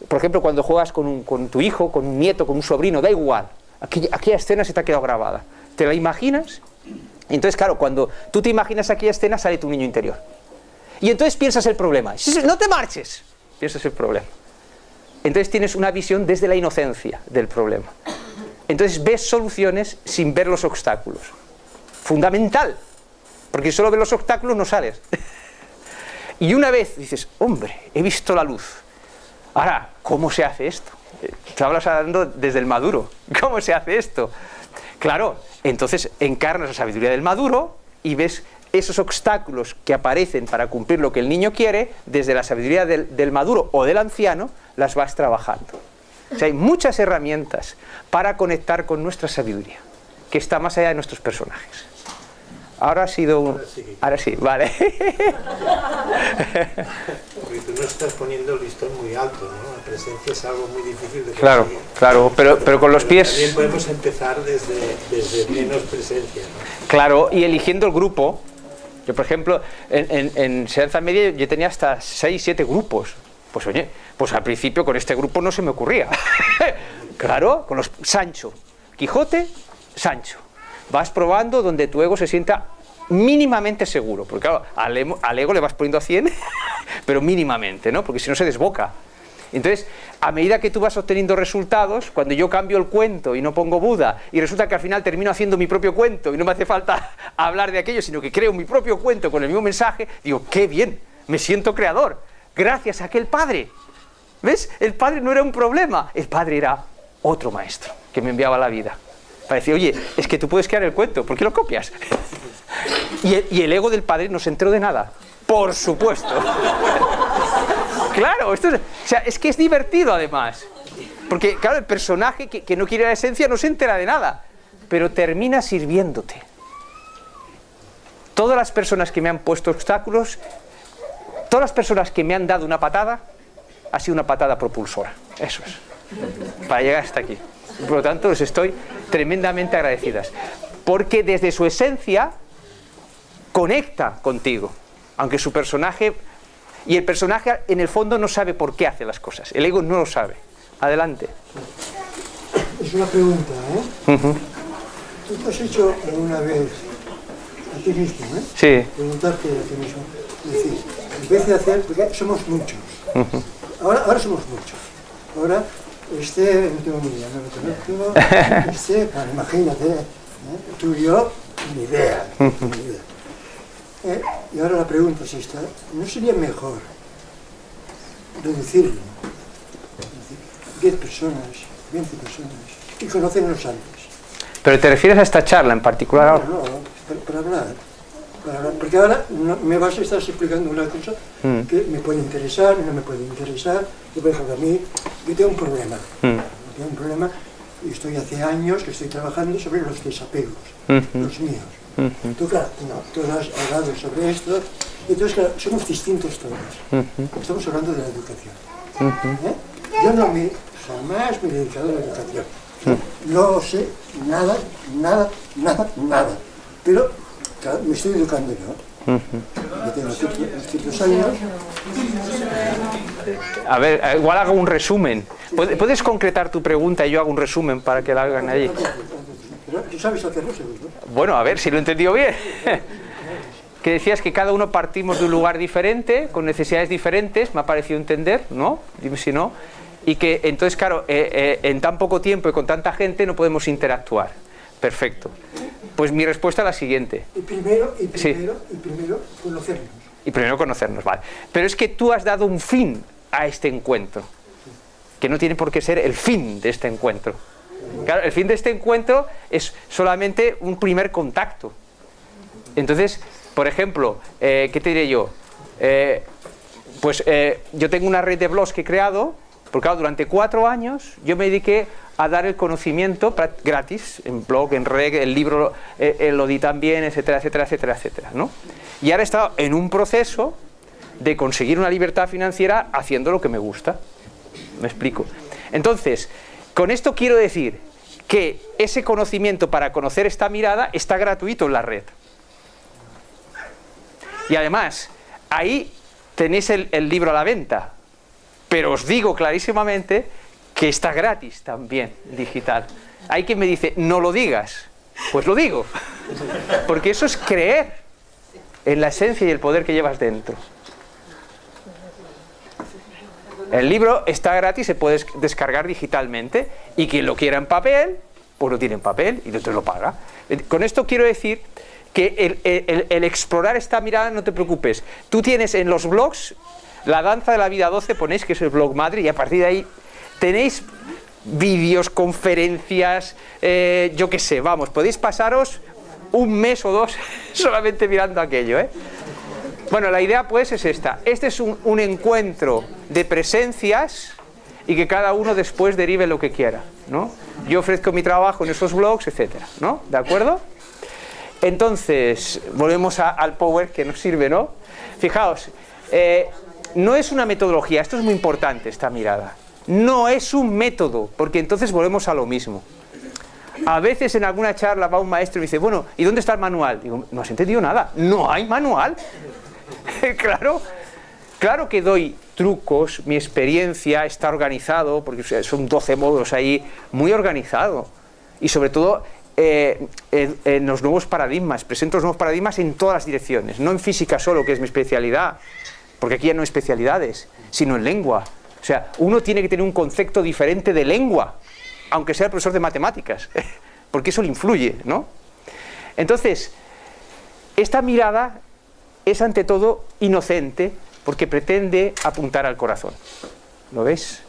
Speaker 1: por ejemplo, cuando juegas con tu hijo, con un nieto, con un sobrino, da igual, aquella escena se te ha quedado grabada. ¿Te la imaginas? Entonces, claro, cuando tú te imaginas aquella escena, sale tu niño interior. Y entonces piensas el problema. ¡No te marches! Piensas el problema. Entonces tienes una visión desde la inocencia del problema. Entonces ves soluciones sin ver los obstáculos. Fundamental. Porque si solo ves los obstáculos no sales. Y una vez dices, hombre, he visto la luz. Ahora, ¿cómo se hace esto? Te hablas hablando desde el maduro. ¿Cómo se hace esto? Claro, entonces encarnas la sabiduría del maduro y ves esos obstáculos que aparecen para cumplir lo que el niño quiere, desde la sabiduría del maduro o del anciano, las vas trabajando. O sea, hay muchas herramientas para conectar con nuestra sabiduría, que está más allá de nuestros personajes. Ahora ha sido... Ahora sí, vale.
Speaker 3: Porque tú no estás poniendo el listón muy alto, ¿no? La presencia es algo muy difícil de conseguir.
Speaker 1: Claro, claro, pero con los pies...
Speaker 3: También podemos empezar desde menos presencia, ¿no?
Speaker 1: Claro, y eligiendo el grupo. Yo, por ejemplo, en enseñanza media yo tenía hasta 6, 7 grupos. Pues oye, pues al principio con este grupo no se me ocurría. Claro, con los Sancho, Quijote, Sancho. Vas probando donde tu ego se sienta mínimamente seguro. Porque claro, al ego le vas poniendo a 100, pero mínimamente, ¿no? Porque si no se desboca. Entonces, a medida que tú vas obteniendo resultados, cuando yo cambio el cuento y no pongo Buda, y resulta que al final termino haciendo mi propio cuento y no me hace falta hablar de aquello, sino que creo mi propio cuento con el mismo mensaje, digo, ¡qué bien! Me siento creador. Gracias a aquel padre. ¿Ves? El padre no era un problema. El padre era otro maestro que me enviaba a la vida. Para decir, oye, es que tú puedes crear el cuento, ¿por qué lo copias? Y el ego del padre no se enteró de nada. Por supuesto. Claro, esto es, o sea, es que es divertido además. Porque, claro, el personaje que no quiere la esencia no se entera de nada. Pero termina sirviéndote. Todas las personas que me han puesto obstáculos, todas las personas que me han dado una patada, ha sido una patada propulsora. Eso es. Para llegar hasta aquí. Por lo tanto, les estoy tremendamente agradecidas. Porque desde su esencia conecta contigo. Aunque su personaje Y el personaje en el fondo no sabe por qué hace las cosas. El ego no lo sabe. Adelante.
Speaker 4: Es una pregunta, ¿eh? ¿Tú te has hecho alguna vez a ti mismo,
Speaker 1: Sí.
Speaker 4: preguntarte a ti mismo? Es decir, en vez de hacer, porque somos muchos. Ahora somos muchos. Ahora, no tengo ni idea, no lo conozco. Bueno, imagínate, tú y yo, ni idea. Y ahora la pregunta es esta, ¿no sería mejor reducirlo? Es decir, 10 personas, 20 personas, y conocernos antes.
Speaker 1: ¿Pero te refieres a esta charla en particular ahora?
Speaker 4: No, para hablar. Porque ahora me vas a estar explicando una cosa que me puede interesar, no me puede interesar. Yo, por ejemplo, a mí, yo tengo un problema. Tengo un problema y estoy hace años que estoy trabajando sobre los desapegos, los míos. Tú, claro, tú has hablado sobre esto, entonces, claro, somos distintos todos. Estamos hablando de la educación. Yo jamás me he dedicado a la educación. No sé nada. Pero, claro, me estoy educando yo. Yo tengo ciertos años.
Speaker 1: A ver, igual hago un resumen. ¿Puedes concretar tu pregunta y yo hago un resumen para que la hagan allí?
Speaker 4: ¿Tú sabes hacerlo, seguro?
Speaker 1: Bueno, a ver si lo he entendido bien. Que decías que cada uno partimos de un lugar diferente, con necesidades diferentes, me ha parecido entender, ¿no? Dime si no. Y que entonces, claro, en tan poco tiempo y con tanta gente no podemos interactuar. Perfecto. Pues mi respuesta es la siguiente.
Speaker 4: Y primero conocernos.
Speaker 1: Y primero conocernos, vale. Pero es que tú has dado un fin a este encuentro, que no tiene por qué ser el fin de este encuentro. Claro, el fin de este encuentro es solamente un primer contacto. Entonces, por ejemplo, ¿qué te diré yo? Yo tengo una red de blogs que he creado, porque claro, durante 4 años yo me dediqué a dar el conocimiento gratis, en blog, en red, el libro lo di también, etcétera, ¿no? Y ahora he estado en un proceso de conseguir una libertad financiera haciendo lo que me gusta. ¿Me explico? Entonces, con esto quiero decir que ese conocimiento para conocer esta mirada está gratuito en la red. Y además, ahí tenéis el libro a la venta, pero os digo clarísimamente que está gratis también, digital. Hay quien me dice, no lo digas. Pues lo digo, porque eso es creer en la esencia y el poder que llevas dentro. El libro está gratis, se puede descargar digitalmente, y quien lo quiera en papel, pues lo tiene en papel y otro lo paga. Con esto quiero decir que el explorar esta mirada, no te preocupes. Tú tienes en los blogs, La Danza de la Vida 12, ponéis que es el blog madre, y a partir de ahí tenéis vídeos, conferencias, yo qué sé, vamos, podéis pasaros un mes o 2 solamente mirando aquello, ¿eh? Bueno, la idea pues es esta. Este es un encuentro de presencias y que cada uno después derive lo que quiera, ¿no? Yo ofrezco mi trabajo en esos blogs, etcétera, ¿no? ¿De acuerdo? Entonces, volvemos al power que nos sirve, ¿no? Fijaos, no es una metodología, esto es muy importante, esta mirada. No es un método, porque entonces volvemos a lo mismo. A veces en alguna charla va un maestro y me dice, bueno, ¿y dónde está el manual? Digo, no has entendido nada, no hay manual. Claro que doy trucos, mi experiencia está organizado, porque son 12 módulos ahí, muy organizado. Y sobre todo en los nuevos paradigmas, presento los nuevos paradigmas en todas las direcciones, no en física solo, que es mi especialidad, porque aquí ya no hay especialidades, sino en lengua. O sea, uno tiene que tener un concepto diferente de lengua, aunque sea el profesor de matemáticas, porque eso le influye, ¿no? Entonces, esta mirada es ante todo inocente, porque pretende apuntar al corazón. ¿Lo ves?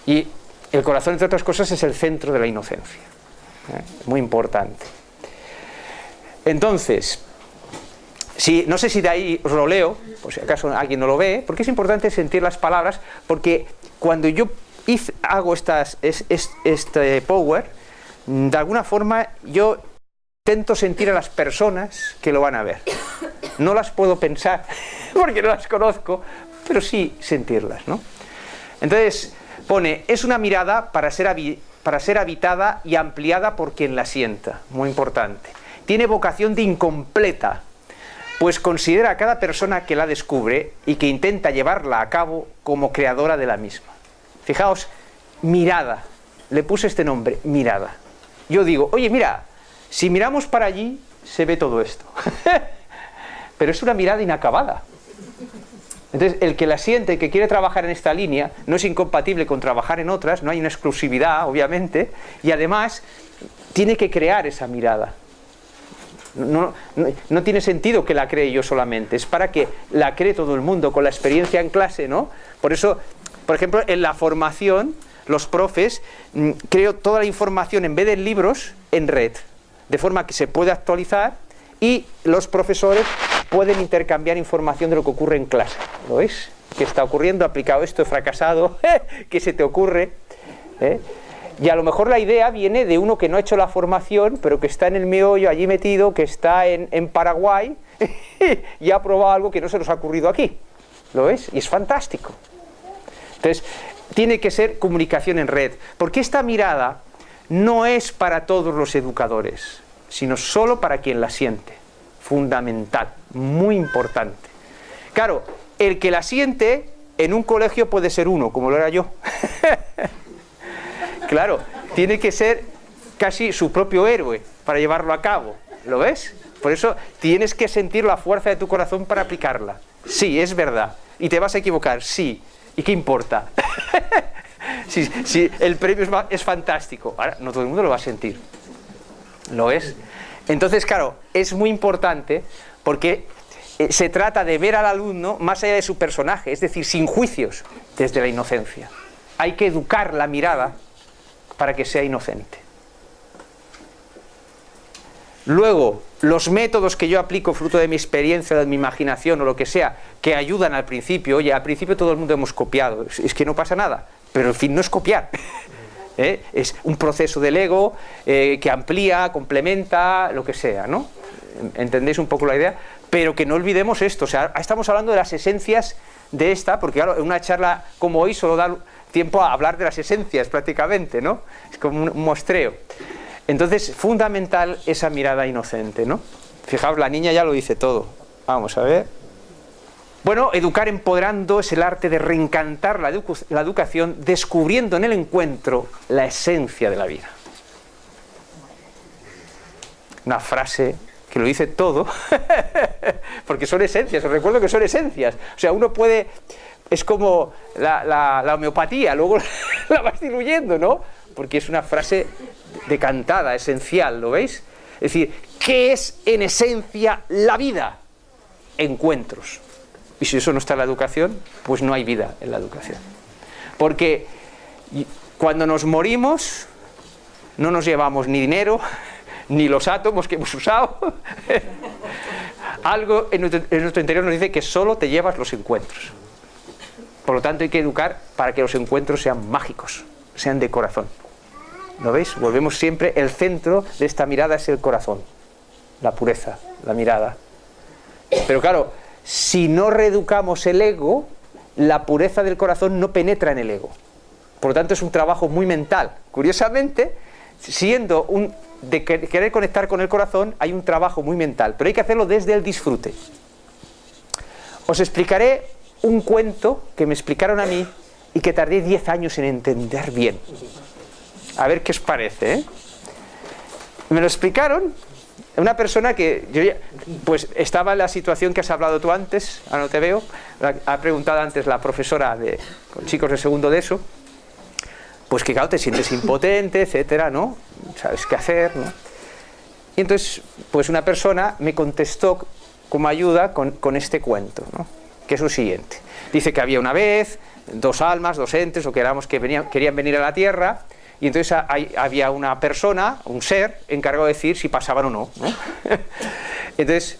Speaker 1: Y el corazón, entre otras cosas, es el centro de la inocencia. Muy importante. Entonces, no sé si de ahí os lo leo, por si acaso alguien no lo ve, porque es importante sentir las palabras, porque cuando yo hago este power, de alguna forma yo intento sentir a las personas que lo van a ver. No las puedo pensar, porque no las conozco, pero sí sentirlas, ¿no? Entonces, pone, es una mirada para ser habitada y ampliada por quien la sienta. Muy importante. Tiene vocación de incompleta, pues considera a cada persona que la descubre y que intenta llevarla a cabo como creadora de la misma. Fijaos, mirada, le puse este nombre, mirada. Yo digo, oye, mira, si miramos para allí, se ve todo esto. Pero es una mirada inacabada. Entonces, el que la siente, el que quiere trabajar en esta línea, no es incompatible con trabajar en otras, no hay una exclusividad, obviamente, y además tiene que crear esa mirada. No tiene sentido que la cree yo solamente, es para que la cree todo el mundo, con la experiencia en clase, ¿no? Por eso, por ejemplo, en la formación, los profes, creo toda la información, en vez de en libros, en red, de forma que se puede actualizar y los profesores pueden intercambiar información de lo que ocurre en clase. ¿Lo veis? ¿Qué está ocurriendo? ¿He aplicado esto? ¿He fracasado? ¿Qué se te ocurre? Y a lo mejor la idea viene de uno que no ha hecho la formación, pero que está en el meollo allí metido, que está en Paraguay y ha probado algo que no se nos ha ocurrido aquí. ¿Lo ves? Y es fantástico. Entonces, tiene que ser comunicación en red, porque esta mirada no es para todos los educadores, sino solo para quien la siente. Fundamental, muy importante. Claro, el que la siente en un colegio puede ser uno, como lo era yo. Claro, tiene que ser casi su propio héroe para llevarlo a cabo. ¿Lo ves? Por eso tienes que sentir la fuerza de tu corazón para aplicarla. Sí, es verdad. Y te vas a equivocar, sí. ¿Y qué importa? Si el premio es fantástico. Ahora, no todo el mundo lo va a sentir. ¿Lo ves? Entonces, claro, es muy importante porque se trata de ver al alumno más allá de su personaje, es decir, sin juicios, desde la inocencia. Hay que educar la mirada para que sea inocente. Luego, los métodos que yo aplico fruto de mi experiencia, de mi imaginación o lo que sea, que ayudan al principio. Oye, al principio todo el mundo hemos copiado, es que no pasa nada, pero en fin, no es copiar. Es un proceso del ego que amplía, complementa, lo que sea, ¿no? ¿Entendéis un poco la idea? Pero que no olvidemos esto, o sea, estamos hablando de las esencias de esta, porque claro, en una charla como hoy solo da tiempo a hablar de las esencias prácticamente, ¿no? Es como un muestreo. Entonces, fundamental esa mirada inocente, ¿no? Fijaos, la niña ya lo dice todo. Vamos a ver. Bueno, educar empoderando es el arte de reencantar la educación, descubriendo en el encuentro la esencia de la vida. Una frase que lo dice todo, porque son esencias, os recuerdo que son esencias. O sea, uno puede... Es como la homeopatía, luego la vas diluyendo, ¿no? Porque es una frase decantada, esencial, ¿lo veis? Es decir, ¿qué es en esencia la vida? Encuentros. Y si eso no está en la educación, pues no hay vida en la educación. Porque cuando nos morimos, no nos llevamos ni dinero, ni los átomos que hemos usado. Algo en nuestro interior nos dice que solo te llevas los encuentros. Por lo tanto, hay que educar para que los encuentros sean mágicos, sean de corazón. ¿Lo veis? Volvemos siempre, el centro de esta mirada es el corazón, la pureza, la mirada. Pero claro, si no reeducamos el ego, la pureza del corazón no penetra en el ego. Por lo tanto, es un trabajo muy mental. Curiosamente, siendo de querer conectar con el corazón, hay un trabajo muy mental, pero hay que hacerlo desde el disfrute. Os explicaré un cuento que me explicaron a mí y que tardé 10 años en entender bien. A ver qué os parece, ¿eh? Me lo explicaron una persona que yo ya, pues estaba en la situación que has hablado tú antes, ahora no te veo, ha preguntado antes la profesora con chicos de segundo de eso, pues que claro, te sientes impotente, etcétera, ¿no? Sabes qué hacer, ¿no? Y entonces, pues una persona me contestó como ayuda con este cuento, ¿no? Que es lo siguiente. Dice que había una vez dos almas, dos entes, o querían venir a la Tierra, y entonces había una persona, un ser, encargado de decir si pasaban o no, ¿no? Entonces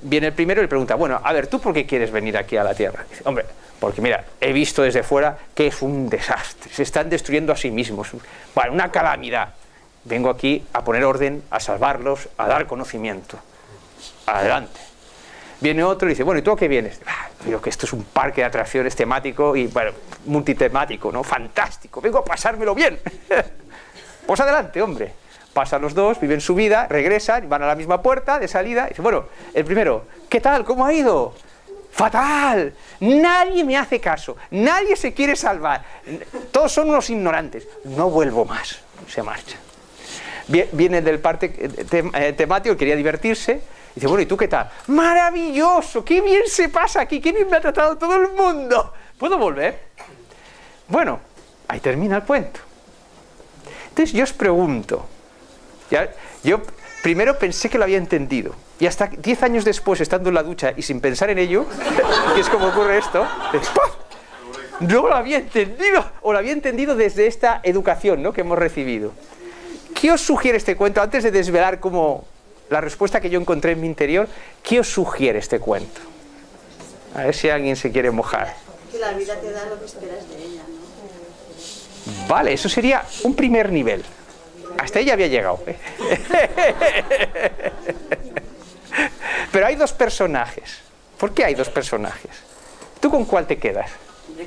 Speaker 1: viene el primero y le pregunta, bueno, a ver, ¿tú por qué quieres venir aquí a la Tierra? Dice, hombre, porque mira, he visto desde fuera que es un desastre, se están destruyendo a sí mismos, bueno, una calamidad. Vengo aquí a poner orden, a salvarlos, a dar conocimiento. Adelante. Viene otro y dice, bueno, ¿y tú a qué vienes? Digo que esto es un parque de atracciones temático y, bueno, multitemático, ¿no? Fantástico, vengo a pasármelo bien. Pues adelante, hombre. Pasan los dos, viven su vida, regresan, van a la misma puerta de salida y dicen, bueno, el primero, ¿qué tal? ¿Cómo ha ido? ¡Fatal! Nadie me hace caso, nadie se quiere salvar, todos son unos ignorantes. No vuelvo más, se marcha. Viene del parque temático, quería divertirse, y dice, bueno, ¿y tú qué tal? ¡Maravilloso! ¡Qué bien se pasa aquí! ¡Qué bien me ha tratado todo el mundo! ¿Puedo volver? Bueno, ahí termina el cuento. Entonces yo os pregunto, yo primero pensé que lo había entendido, y hasta 10 años después, estando en la ducha y sin pensar en ello, que es como ocurre esto, no lo había entendido, o lo había entendido desde esta educación, ¿no?, que hemos recibido. ¿Qué os sugiere este cuento? Antes de desvelar como la respuesta que yo encontré en mi interior, ¿qué os sugiere este cuento? A ver si alguien se quiere mojar.
Speaker 5: Que la vida te da lo que esperas de ella, ¿no?
Speaker 1: Vale, eso sería un primer nivel. Hasta ella había llegado. Pero hay dos personajes. ¿Por qué hay dos personajes? ¿Tú con cuál te quedas?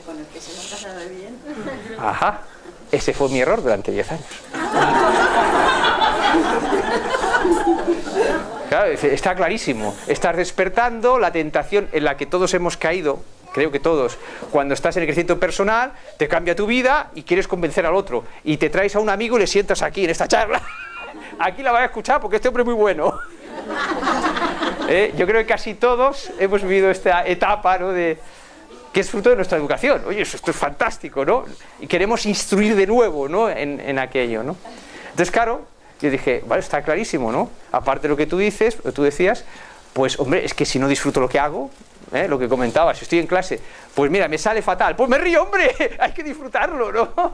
Speaker 5: Con el que se lo ha pasado bien.
Speaker 1: Ajá. Ese fue mi error durante 10 años. Claro, está clarísimo. Estás despertando la tentación en la que todos hemos caído, creo que todos, cuando estás en el crecimiento personal, te cambia tu vida y quieres convencer al otro. Y te traes a un amigo y le sientas aquí, en esta charla. Aquí la vas a escuchar porque este hombre es muy bueno. Yo creo que casi todos hemos vivido esta etapa, ¿no?, que es fruto de nuestra educación. Oye, esto es fantástico, ¿no? Y queremos instruir de nuevo, ¿no?, en aquello, ¿no? Entonces, claro, yo dije, vale, está clarísimo, ¿no? Aparte de lo que tú dices, lo que tú decías, pues, hombre, es que si no disfruto lo que hago, lo que comentabas, si estoy en clase, pues mira, me sale fatal, pues me río, hombre, hay que disfrutarlo, ¿no?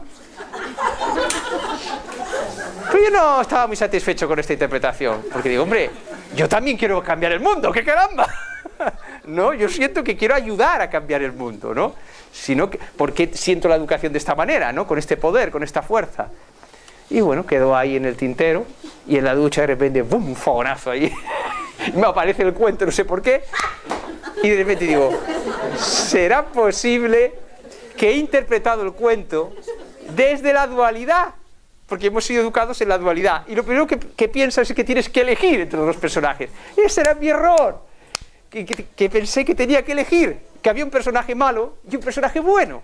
Speaker 1: Pero yo no estaba muy satisfecho con esta interpretación, porque digo, hombre, yo también quiero cambiar el mundo, ¡qué caramba! ¿No? Yo siento que quiero ayudar a cambiar el mundo, ¿no? ¿Por qué siento la educación de esta manera, ¿no?, con este poder, con esta fuerza? Y bueno, quedó ahí en el tintero, y en la ducha de repente, ¡bum!, un fogonazo ahí. Y me aparece el cuento, no sé por qué, y de repente digo, ¿será posible que he interpretado el cuento desde la dualidad? Porque hemos sido educados en la dualidad, y lo primero que piensas es que tienes que elegir entre los dos personajes. Ese era mi error, que pensé que tenía que elegir, que había un personaje malo y un personaje bueno,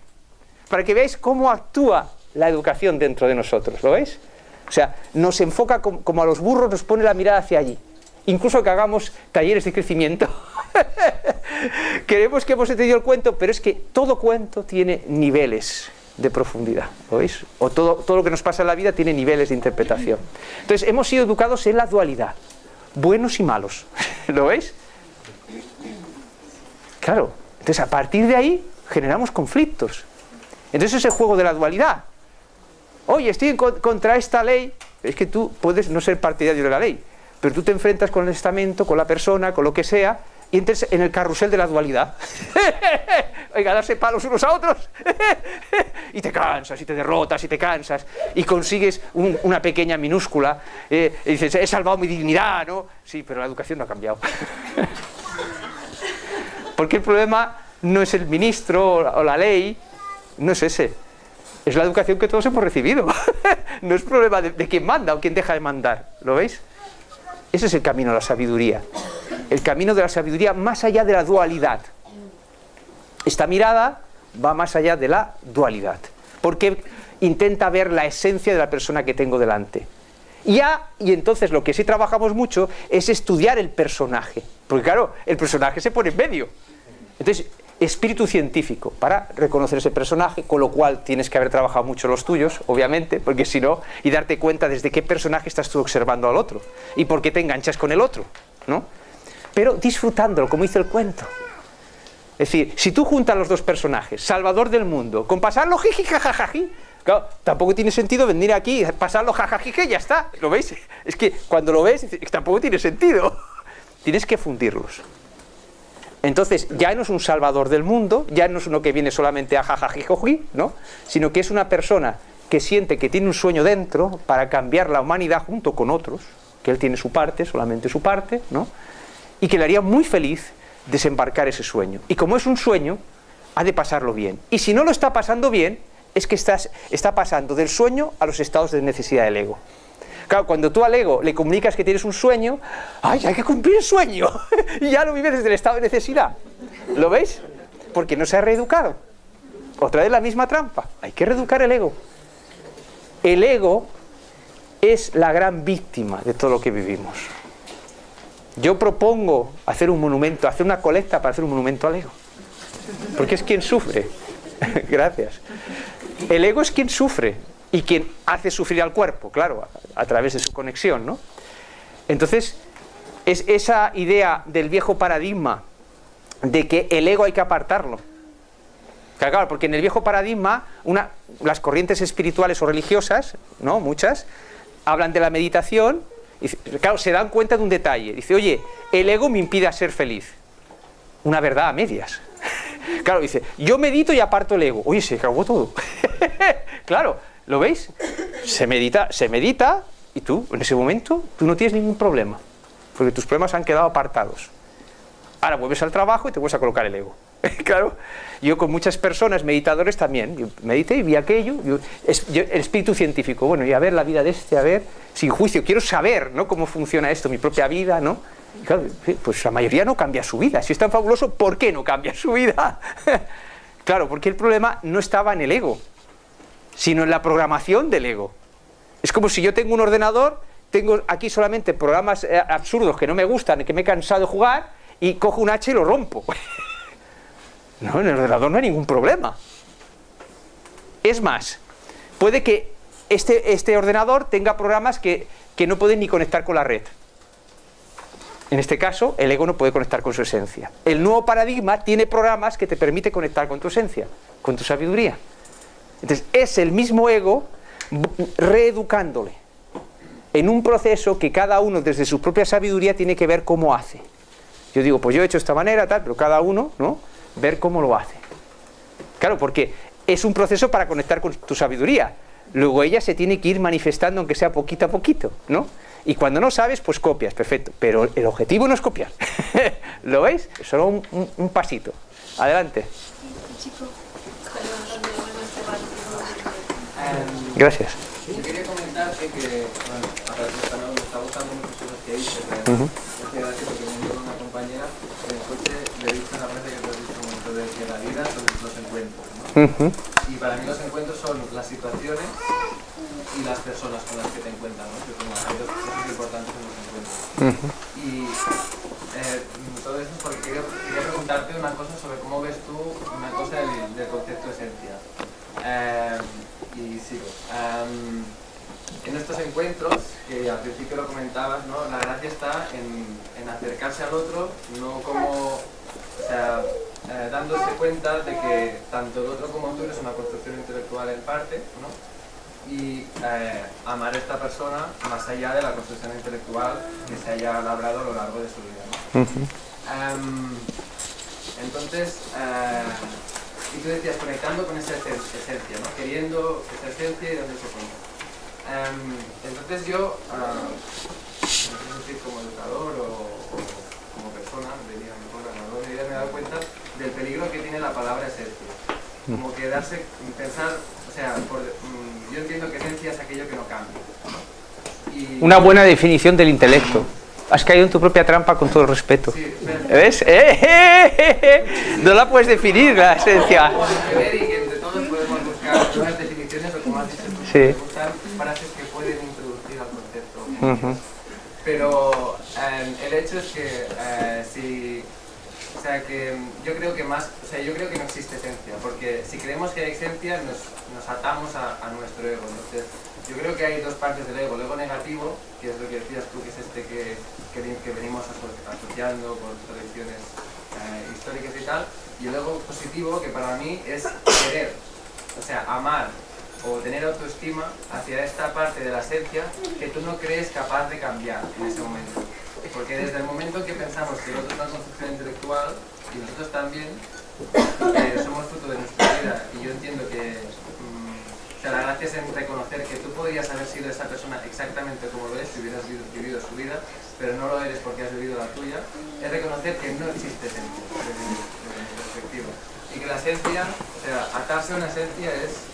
Speaker 1: para que veáis cómo actúa la educación dentro de nosotros, ¿lo veis? O sea, nos enfoca como a los burros, nos pone la mirada hacia allí. Incluso que hagamos talleres de crecimiento. Creemos que hemos entendido el cuento, pero es que todo cuento tiene niveles de profundidad, ¿lo veis? O todo lo que nos pasa en la vida tiene niveles de interpretación. Entonces, hemos sido educados en la dualidad, buenos y malos, ¿lo veis? Claro, entonces a partir de ahí generamos conflictos. Entonces es el juego de la dualidad. Oye, estoy contra esta ley. Es que tú puedes no ser partidario de la ley, pero tú te enfrentas con el estamento, con la persona, con lo que sea, y entres en el carrusel de la dualidad. Oiga, darse palos unos a otros. Y te cansas, y te derrotas, y te cansas, y consigues una pequeña minúscula. Y dices, he salvado mi dignidad, ¿no? Sí, pero la educación no ha cambiado. Porque el problema no es el ministro o la ley, no es ese. Es la educación que todos hemos recibido. No es problema de quién manda o quién deja de mandar. ¿Lo veis? Ese es el camino de la sabiduría. El camino de la sabiduría más allá de la dualidad. Esta mirada va más allá de la dualidad. Porque intenta ver la esencia de la persona que tengo delante. Y entonces lo que sí trabajamos mucho es estudiar el personaje. Porque claro, el personaje se pone en medio. Entonces, espíritu científico para reconocer ese personaje, con lo cual tienes que haber trabajado mucho los tuyos, obviamente, porque si no, y darte cuenta desde qué personaje estás tú observando al otro y por qué te enganchas con el otro, ¿no? Pero disfrutándolo, como dice el cuento. Es decir, si tú juntas los dos personajes, salvador del mundo, con pasarlo jiji jajajaji, claro, tampoco tiene sentido venir aquí, pasarlo jajaji, y ya está, ¿lo veis? Es que cuando lo ves, tampoco tiene sentido. Tienes que fundirlos. Entonces, ya no es un salvador del mundo, ya no es uno que viene solamente a jajajijoji, ¿no? Sino que es una persona que siente que tiene un sueño dentro para cambiar la humanidad junto con otros, que él tiene su parte, solamente su parte, ¿no? Y que le haría muy feliz desembarcar ese sueño. Y como es un sueño, ha de pasarlo bien. Y si no lo está pasando bien, es que está pasando del sueño a los estados de necesidad del ego. Claro, cuando tú al ego le comunicas que tienes un sueño, ¡ay, hay que cumplir el sueño! Y ya lo vives desde el estado de necesidad. ¿Lo veis? Porque no se ha reeducado. Otra vez la misma trampa. Hay que reeducar el ego. El ego es la gran víctima de todo lo que vivimos. Yo propongo hacer un monumento, hacer una colecta para hacer un monumento al ego. Porque es quien sufre. Gracias. El ego es quien sufre y quien hace sufrir al cuerpo, claro, a través de su conexión, ¿no? Entonces, es esa idea del viejo paradigma de que el ego hay que apartarlo. Claro, porque en el viejo paradigma, las corrientes espirituales o religiosas, ¿no? Muchas, hablan de la meditación y, claro, se dan cuenta de un detalle. Dice, oye, el ego me impide ser feliz. Una verdad a medias. Claro, dice, yo medito y aparto el ego. Oye, se acabó todo. Claro, ¿lo veis? Se medita y tú, en ese momento, tú no tienes ningún problema. Porque tus problemas han quedado apartados. Ahora vuelves al trabajo y te vuelves a colocar el ego. Claro, yo con muchas personas, meditadores también, yo medité y vi aquello, el espíritu científico, bueno, y a ver la vida de a ver, sin juicio, quiero saber, ¿no?, cómo funciona esto, mi propia vida, ¿no? Y claro, pues la mayoría no cambia su vida. Si es tan fabuloso, ¿por qué no cambia su vida? Claro, porque el problema no estaba en el ego, sino en la programación del ego. Es como si yo tengo un ordenador, tengo aquí solamente programas absurdos que no me gustan, que me he cansado de jugar, y cojo un H y lo rompo. No, en el ordenador no hay ningún problema. Es más, puede que este ordenador tenga programas que no pueden ni conectar con la red. En este caso, el ego no puede conectar con su esencia. El nuevo paradigma tiene programas que te permiten conectar con tu esencia, con tu sabiduría. Entonces, es el mismo ego reeducándole en un proceso que cada uno desde su propia sabiduría tiene que ver cómo hace. Yo digo, pues yo he hecho de esta manera, tal, pero cada uno, ¿no?, ver cómo lo hace. Claro, porque es un proceso para conectar con tu sabiduría. Luego ella se tiene que ir manifestando, aunque sea poquito a poquito, ¿no? Y cuando no sabes, pues copias, perfecto. Pero el objetivo no es copiar. ¿Lo veis? Es solo un pasito. Adelante. Gracias.
Speaker 6: Yo quería comentarte que, bueno, a través de esta me está gustando mucho cosas que dices. Hace gracia porque me dijo una compañera en el coche, le he dicho una frase que te he dicho un momento de que la vida son los encuentros, ¿no? Y para mí los encuentros son las situaciones y las personas con las que te encuentras, ¿no? Que como hay dos cosas importantes en los encuentros. Y todo eso es porque quería preguntarte una cosa sobre cómo ves tú una cosa del concepto de esencia. Y sigo. En estos encuentros, que al principio lo comentabas, ¿no?, la gracia está en acercarse al otro, no como, o sea, dándose cuenta de que tanto el otro como tú eres una construcción intelectual en parte, ¿no?, y amar a esta persona más allá de la construcción intelectual que se haya labrado a lo largo de su vida, ¿no? Entonces, y tú decías, conectando con esa esencia, ¿no?, queriendo esa esencia y dándose cuenta. Entonces yo, no sé decir como educador o como persona, diría mejor, me he dado cuenta del peligro que tiene la palabra esencia. Como que pensar, o sea, yo entiendo que esencia es aquello que no cambia.
Speaker 1: Una buena definición del intelecto. Has caído en tu propia trampa con todo el respeto. Sí, ¿ves? No la puedes definir, la esencia.
Speaker 6: Y que entre todos podemos buscar nuevas definiciones o como has dicho, buscar frases que pueden introducir al concepto. Pero el hecho es que o sea, que yo creo que no existe esencia, porque si creemos que hay esencia nos atamos a nuestro ego. Entonces, yo creo que hay dos partes del ego: el ego negativo, que es lo que decías tú, que es este que venimos asociando por tradiciones históricas y tal, y el ego positivo, que para mí es querer, o sea, amar o tener autoestima hacia esta parte de la esencia que tú no crees capaz de cambiar en ese momento. Porque desde el momento en que pensamos que el otro es una construcción intelectual y nosotros también, somos fruto de nuestra vida, y yo entiendo que la gracia es en reconocer que tú podrías haber sido esa persona exactamente como lo es si hubieras vivido su vida, pero no lo eres porque has vivido la tuya. Es reconocer que no existe esencia desde mi perspectiva, y que la esencia, o sea, atarse a una esencia es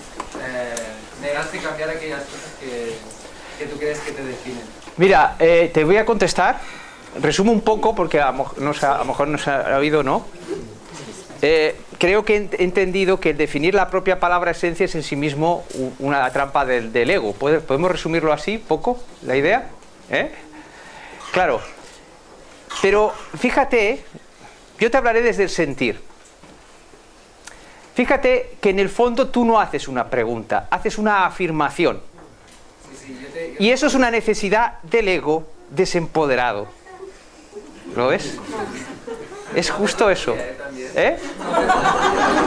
Speaker 6: negarse a cambiar aquellas cosas que que tú crees que te definen?
Speaker 1: Mira, te voy a contestar. Resumo un poco porque a lo mejor no se ha oído, ¿no? Creo que he entendido que el definir la propia palabra esencia es en sí mismo una trampa del ego. ¿Podemos resumirlo así, poco, la idea? Claro. Pero fíjate, yo te hablaré desde el sentir. Fíjate que en el fondo tú no haces una pregunta, haces una afirmación. Y eso es una necesidad del ego desempoderado. ¿Lo ves? Es justo eso.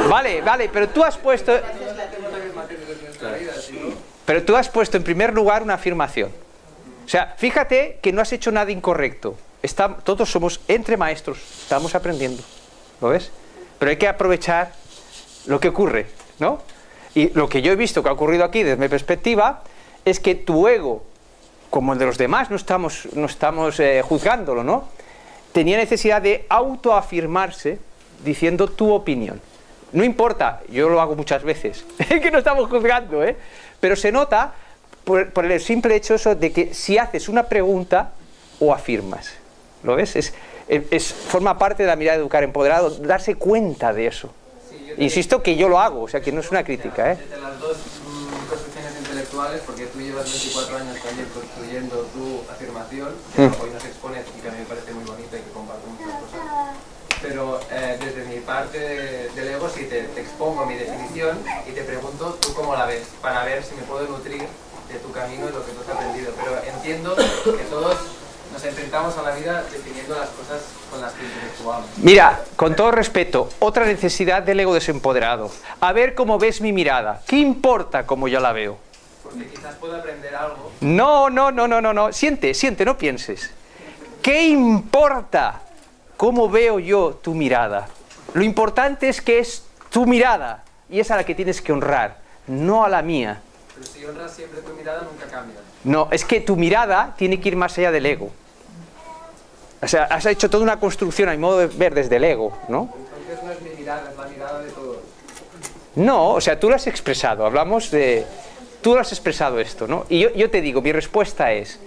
Speaker 1: Vale, pero tú has puesto... Pero tú has puesto en primer lugar una afirmación. O sea, fíjate que no has hecho nada incorrecto. Todos somos entre maestros, estamos aprendiendo. ¿Lo ves? Pero hay que aprovechar lo que ocurre, ¿no? Y lo que yo he visto que ha ocurrido aquí desde mi perspectiva es que tu ego, como el de los demás, no estamos juzgándolo, ¿no? Tenía necesidad de autoafirmarse diciendo tu opinión. No importa, yo lo hago muchas veces, que no estamos juzgando, pero se nota por el simple hecho eso de que si haces una pregunta o afirmas. ¿Lo ves? Forma parte de la mirada de educar empoderado, darse cuenta de eso. Insisto que yo lo hago, o sea que no es una crítica,
Speaker 6: Desde las dos construcciones intelectuales, porque tú llevas 24 años también construyendo tu afirmación, que hoy nos expones y que a mí me parece muy bonita y que comparto muchas cosas. Pero desde mi parte del ego sí te expongo mi definición y te pregunto tú cómo la ves, para ver si me puedo nutrir de tu camino y lo que tú has aprendido. Pero entiendo que todos nos enfrentamos a la vida definiendo las cosas con las que interactuamos.
Speaker 1: Mira, con todo respeto, otra necesidad del ego desempoderado. A ver cómo ves mi mirada. ¿Qué importa cómo yo la veo?
Speaker 6: Porque quizás pueda aprender algo.
Speaker 1: No. Siente, no pienses. ¿Qué importa cómo veo yo tu mirada? Lo importante es que es tu mirada y es a la que tienes que honrar, no a la mía.
Speaker 6: Pero si honras siempre tu mirada, nunca cambia.
Speaker 1: No, es que tu mirada tiene que ir más allá del ego. O sea, has hecho toda una construcción a mi modo de ver desde el ego, ¿no?
Speaker 6: Entonces no es mi mirada, es la mirada de todos.
Speaker 1: No, o sea, tú lo has expresado, hablamos de... Tú lo has expresado esto, ¿no? Y yo te digo, mi respuesta es,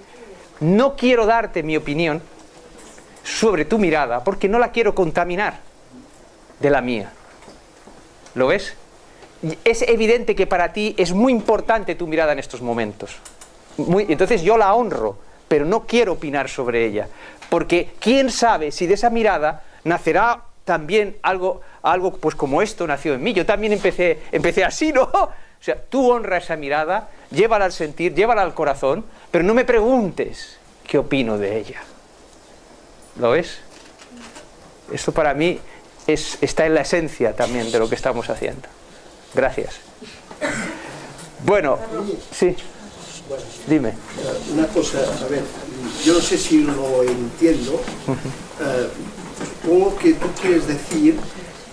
Speaker 1: no quiero darte mi opinión sobre tu mirada porque no la quiero contaminar de la mía. ¿Lo ves? Es evidente que para ti es muy importante tu mirada en estos momentos. Entonces yo la honro, pero no quiero opinar sobre ella. Porque quién sabe si de esa mirada nacerá también algo pues como esto nació en mí. Yo también empecé así, ¿no? O sea, tú honra esa mirada, llévala al sentir, llévala al corazón, pero no me preguntes qué opino de ella. ¿Lo ves? Esto para mí está en la esencia también de lo que estamos haciendo. Gracias. Bueno, sí. Dime.
Speaker 7: Una cosa, a ver, yo no sé si lo entiendo. Supongo que tú quieres decir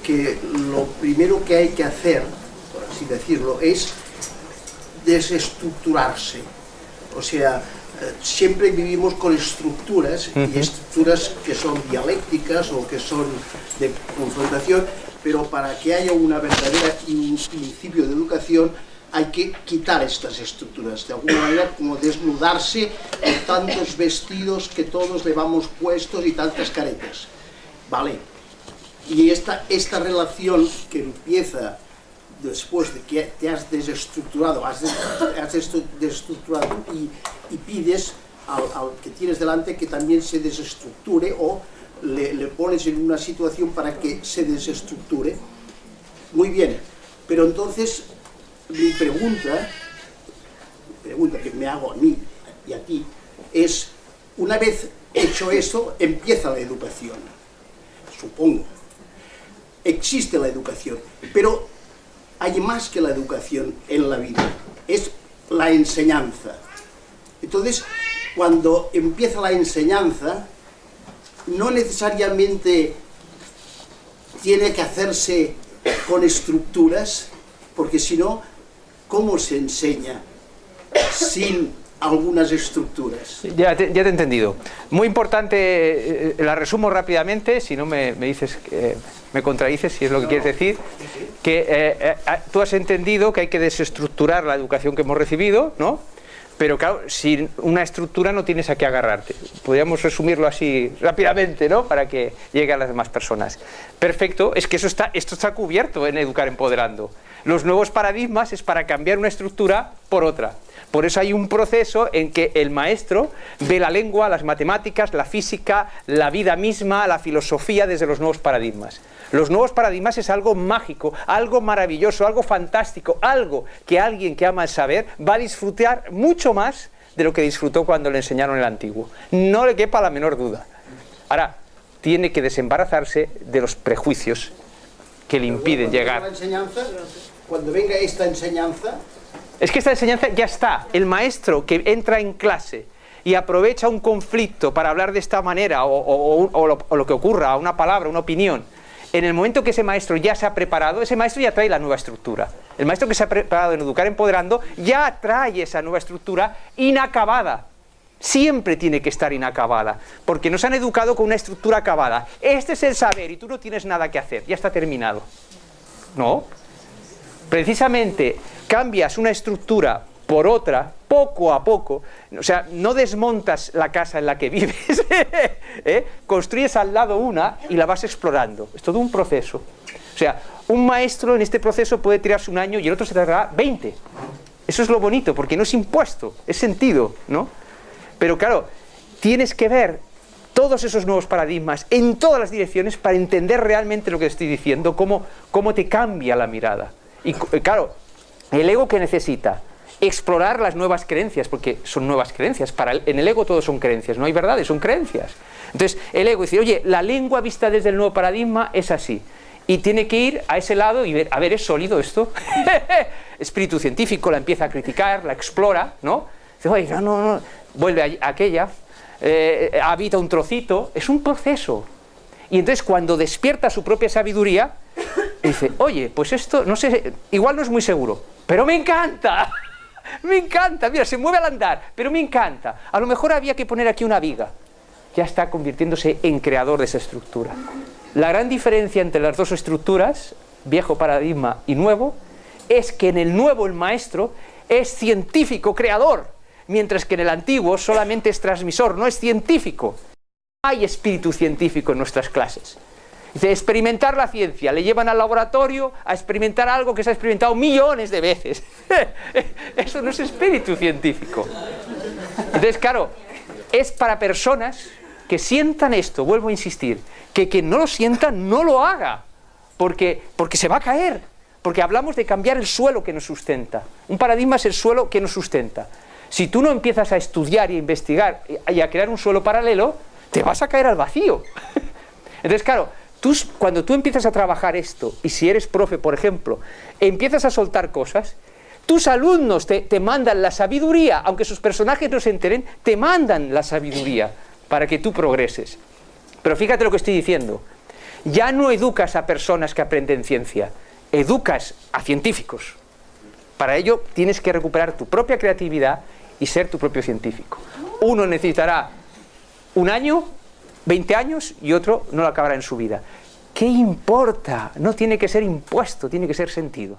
Speaker 7: que lo primero que hay que hacer, por así decirlo, es desestructurarse. O sea, siempre vivimos con estructuras, y estructuras que son dialécticas o que son de confrontación, pero para que haya una verdadera y un principio de educación hay que quitar estas estructuras, de alguna manera como desnudarse de tantos vestidos que todos llevamos puestos y tantas caretas. Vale. Y esta relación que empieza después de que te has desestructurado, has desestructurado y pides al que tienes delante que también se desestructure o le pones en una situación para que se desestructure. Muy bien, pero entonces mi pregunta que me hago a mí y a ti es, una vez hecho eso, empieza la educación, supongo. Existe la educación, pero hay más que la educación en la vida, es la enseñanza. Entonces, cuando empieza la enseñanza, no necesariamente tiene que hacerse con estructuras, porque si no, ¿cómo se enseña sin algunas estructuras?
Speaker 1: Ya te he entendido. Muy importante, la resumo rápidamente, si no me dices, me contradices si es lo que quieres decir, que tú has entendido que hay que desestructurar la educación que hemos recibido, ¿no? Pero claro, sin una estructura no tienes a qué agarrarte. Podríamos resumirlo así rápidamente, ¿no? Para que llegue a las demás personas. Perfecto, es que esto está cubierto en Educar Empoderando. Los nuevos paradigmas es para cambiar una estructura por otra. Por eso hay un proceso en que el maestro ve la lengua, las matemáticas, la física, la vida misma, la filosofía desde los nuevos paradigmas. Los nuevos paradigmas es algo mágico, algo maravilloso, algo fantástico, algo que alguien que ama el saber va a disfrutar mucho más de lo que disfrutó cuando le enseñaron el antiguo. No le quepa la menor duda. Ahora, tiene que desembarazarse de los prejuicios que le impiden llegar.
Speaker 7: Cuando venga esta enseñanza...
Speaker 1: Es que esta enseñanza ya está. El maestro que entra en clase y aprovecha un conflicto para hablar de esta manera o lo que ocurra, una palabra, una opinión, en el momento que ese maestro ya se ha preparado, ese maestro ya trae la nueva estructura. El maestro que se ha preparado en Educar Empoderando ya trae esa nueva estructura inacabada. Siempre tiene que estar inacabada, porque nos han educado con una estructura acabada. Este es el saber y tú no tienes nada que hacer, ya está terminado. ¿No? Precisamente cambias una estructura por otra, poco a poco, o sea, no desmontas la casa en la que vives, construyes al lado una y la vas explorando. Es todo un proceso. O sea, un maestro en este proceso puede tirarse un año y el otro se tardará 20. Eso es lo bonito, porque no es impuesto, es sentido, ¿no? Pero claro, tienes que ver todos esos nuevos paradigmas en todas las direcciones para entender realmente lo que estoy diciendo, cómo te cambia la mirada. Y claro, el ego que necesita explorar las nuevas creencias, porque son nuevas creencias. En el ego todo son creencias, no hay verdades, son creencias. Entonces el ego dice, oye, la lengua vista desde el nuevo paradigma es así. Y tiene que ir a ese lado y ver, a ver, ¿es sólido esto? Espíritu científico la empieza a criticar, la explora, ¿no? Dice, oye, no, vuelve a aquella, habita un trocito, es un proceso. Y entonces cuando despierta su propia sabiduría, dice, oye, pues esto, no sé, igual no es muy seguro, pero me encanta. Me encanta, mira, se mueve al andar, pero me encanta. A lo mejor había que poner aquí una viga. Ya está convirtiéndose en creador de esa estructura. La gran diferencia entre las dos estructuras, viejo paradigma y nuevo, es que en el nuevo el maestro es científico, creador, mientras que en el antiguo solamente es transmisor, no es científico. No hay espíritu científico en nuestras clases. Dice, experimentar la ciencia, le llevan al laboratorio a experimentar algo que se ha experimentado millones de veces. Eso no es espíritu científico. Entonces, claro, es para personas que sientan esto, vuelvo a insistir, que quien no lo sienta no lo haga, porque se va a caer, porque hablamos de cambiar el suelo que nos sustenta. Un paradigma es el suelo que nos sustenta. Si tú no empiezas a estudiar y a investigar y a crear un suelo paralelo, te vas a caer al vacío. Entonces, claro, cuando tú empiezas a trabajar esto, y si eres profe, por ejemplo, empiezas a soltar cosas, tus alumnos te mandan la sabiduría, aunque sus personajes no se enteren, te mandan la sabiduría para que tú progreses. Pero fíjate lo que estoy diciendo, ya no educas a personas que aprenden ciencia, educas a científicos. Para ello tienes que recuperar tu propia creatividad y ser tu propio científico. Uno necesitará un año, 20 años y otro no lo acabará en su vida. ¿Qué importa? No tiene que ser impuesto, tiene que ser sentido.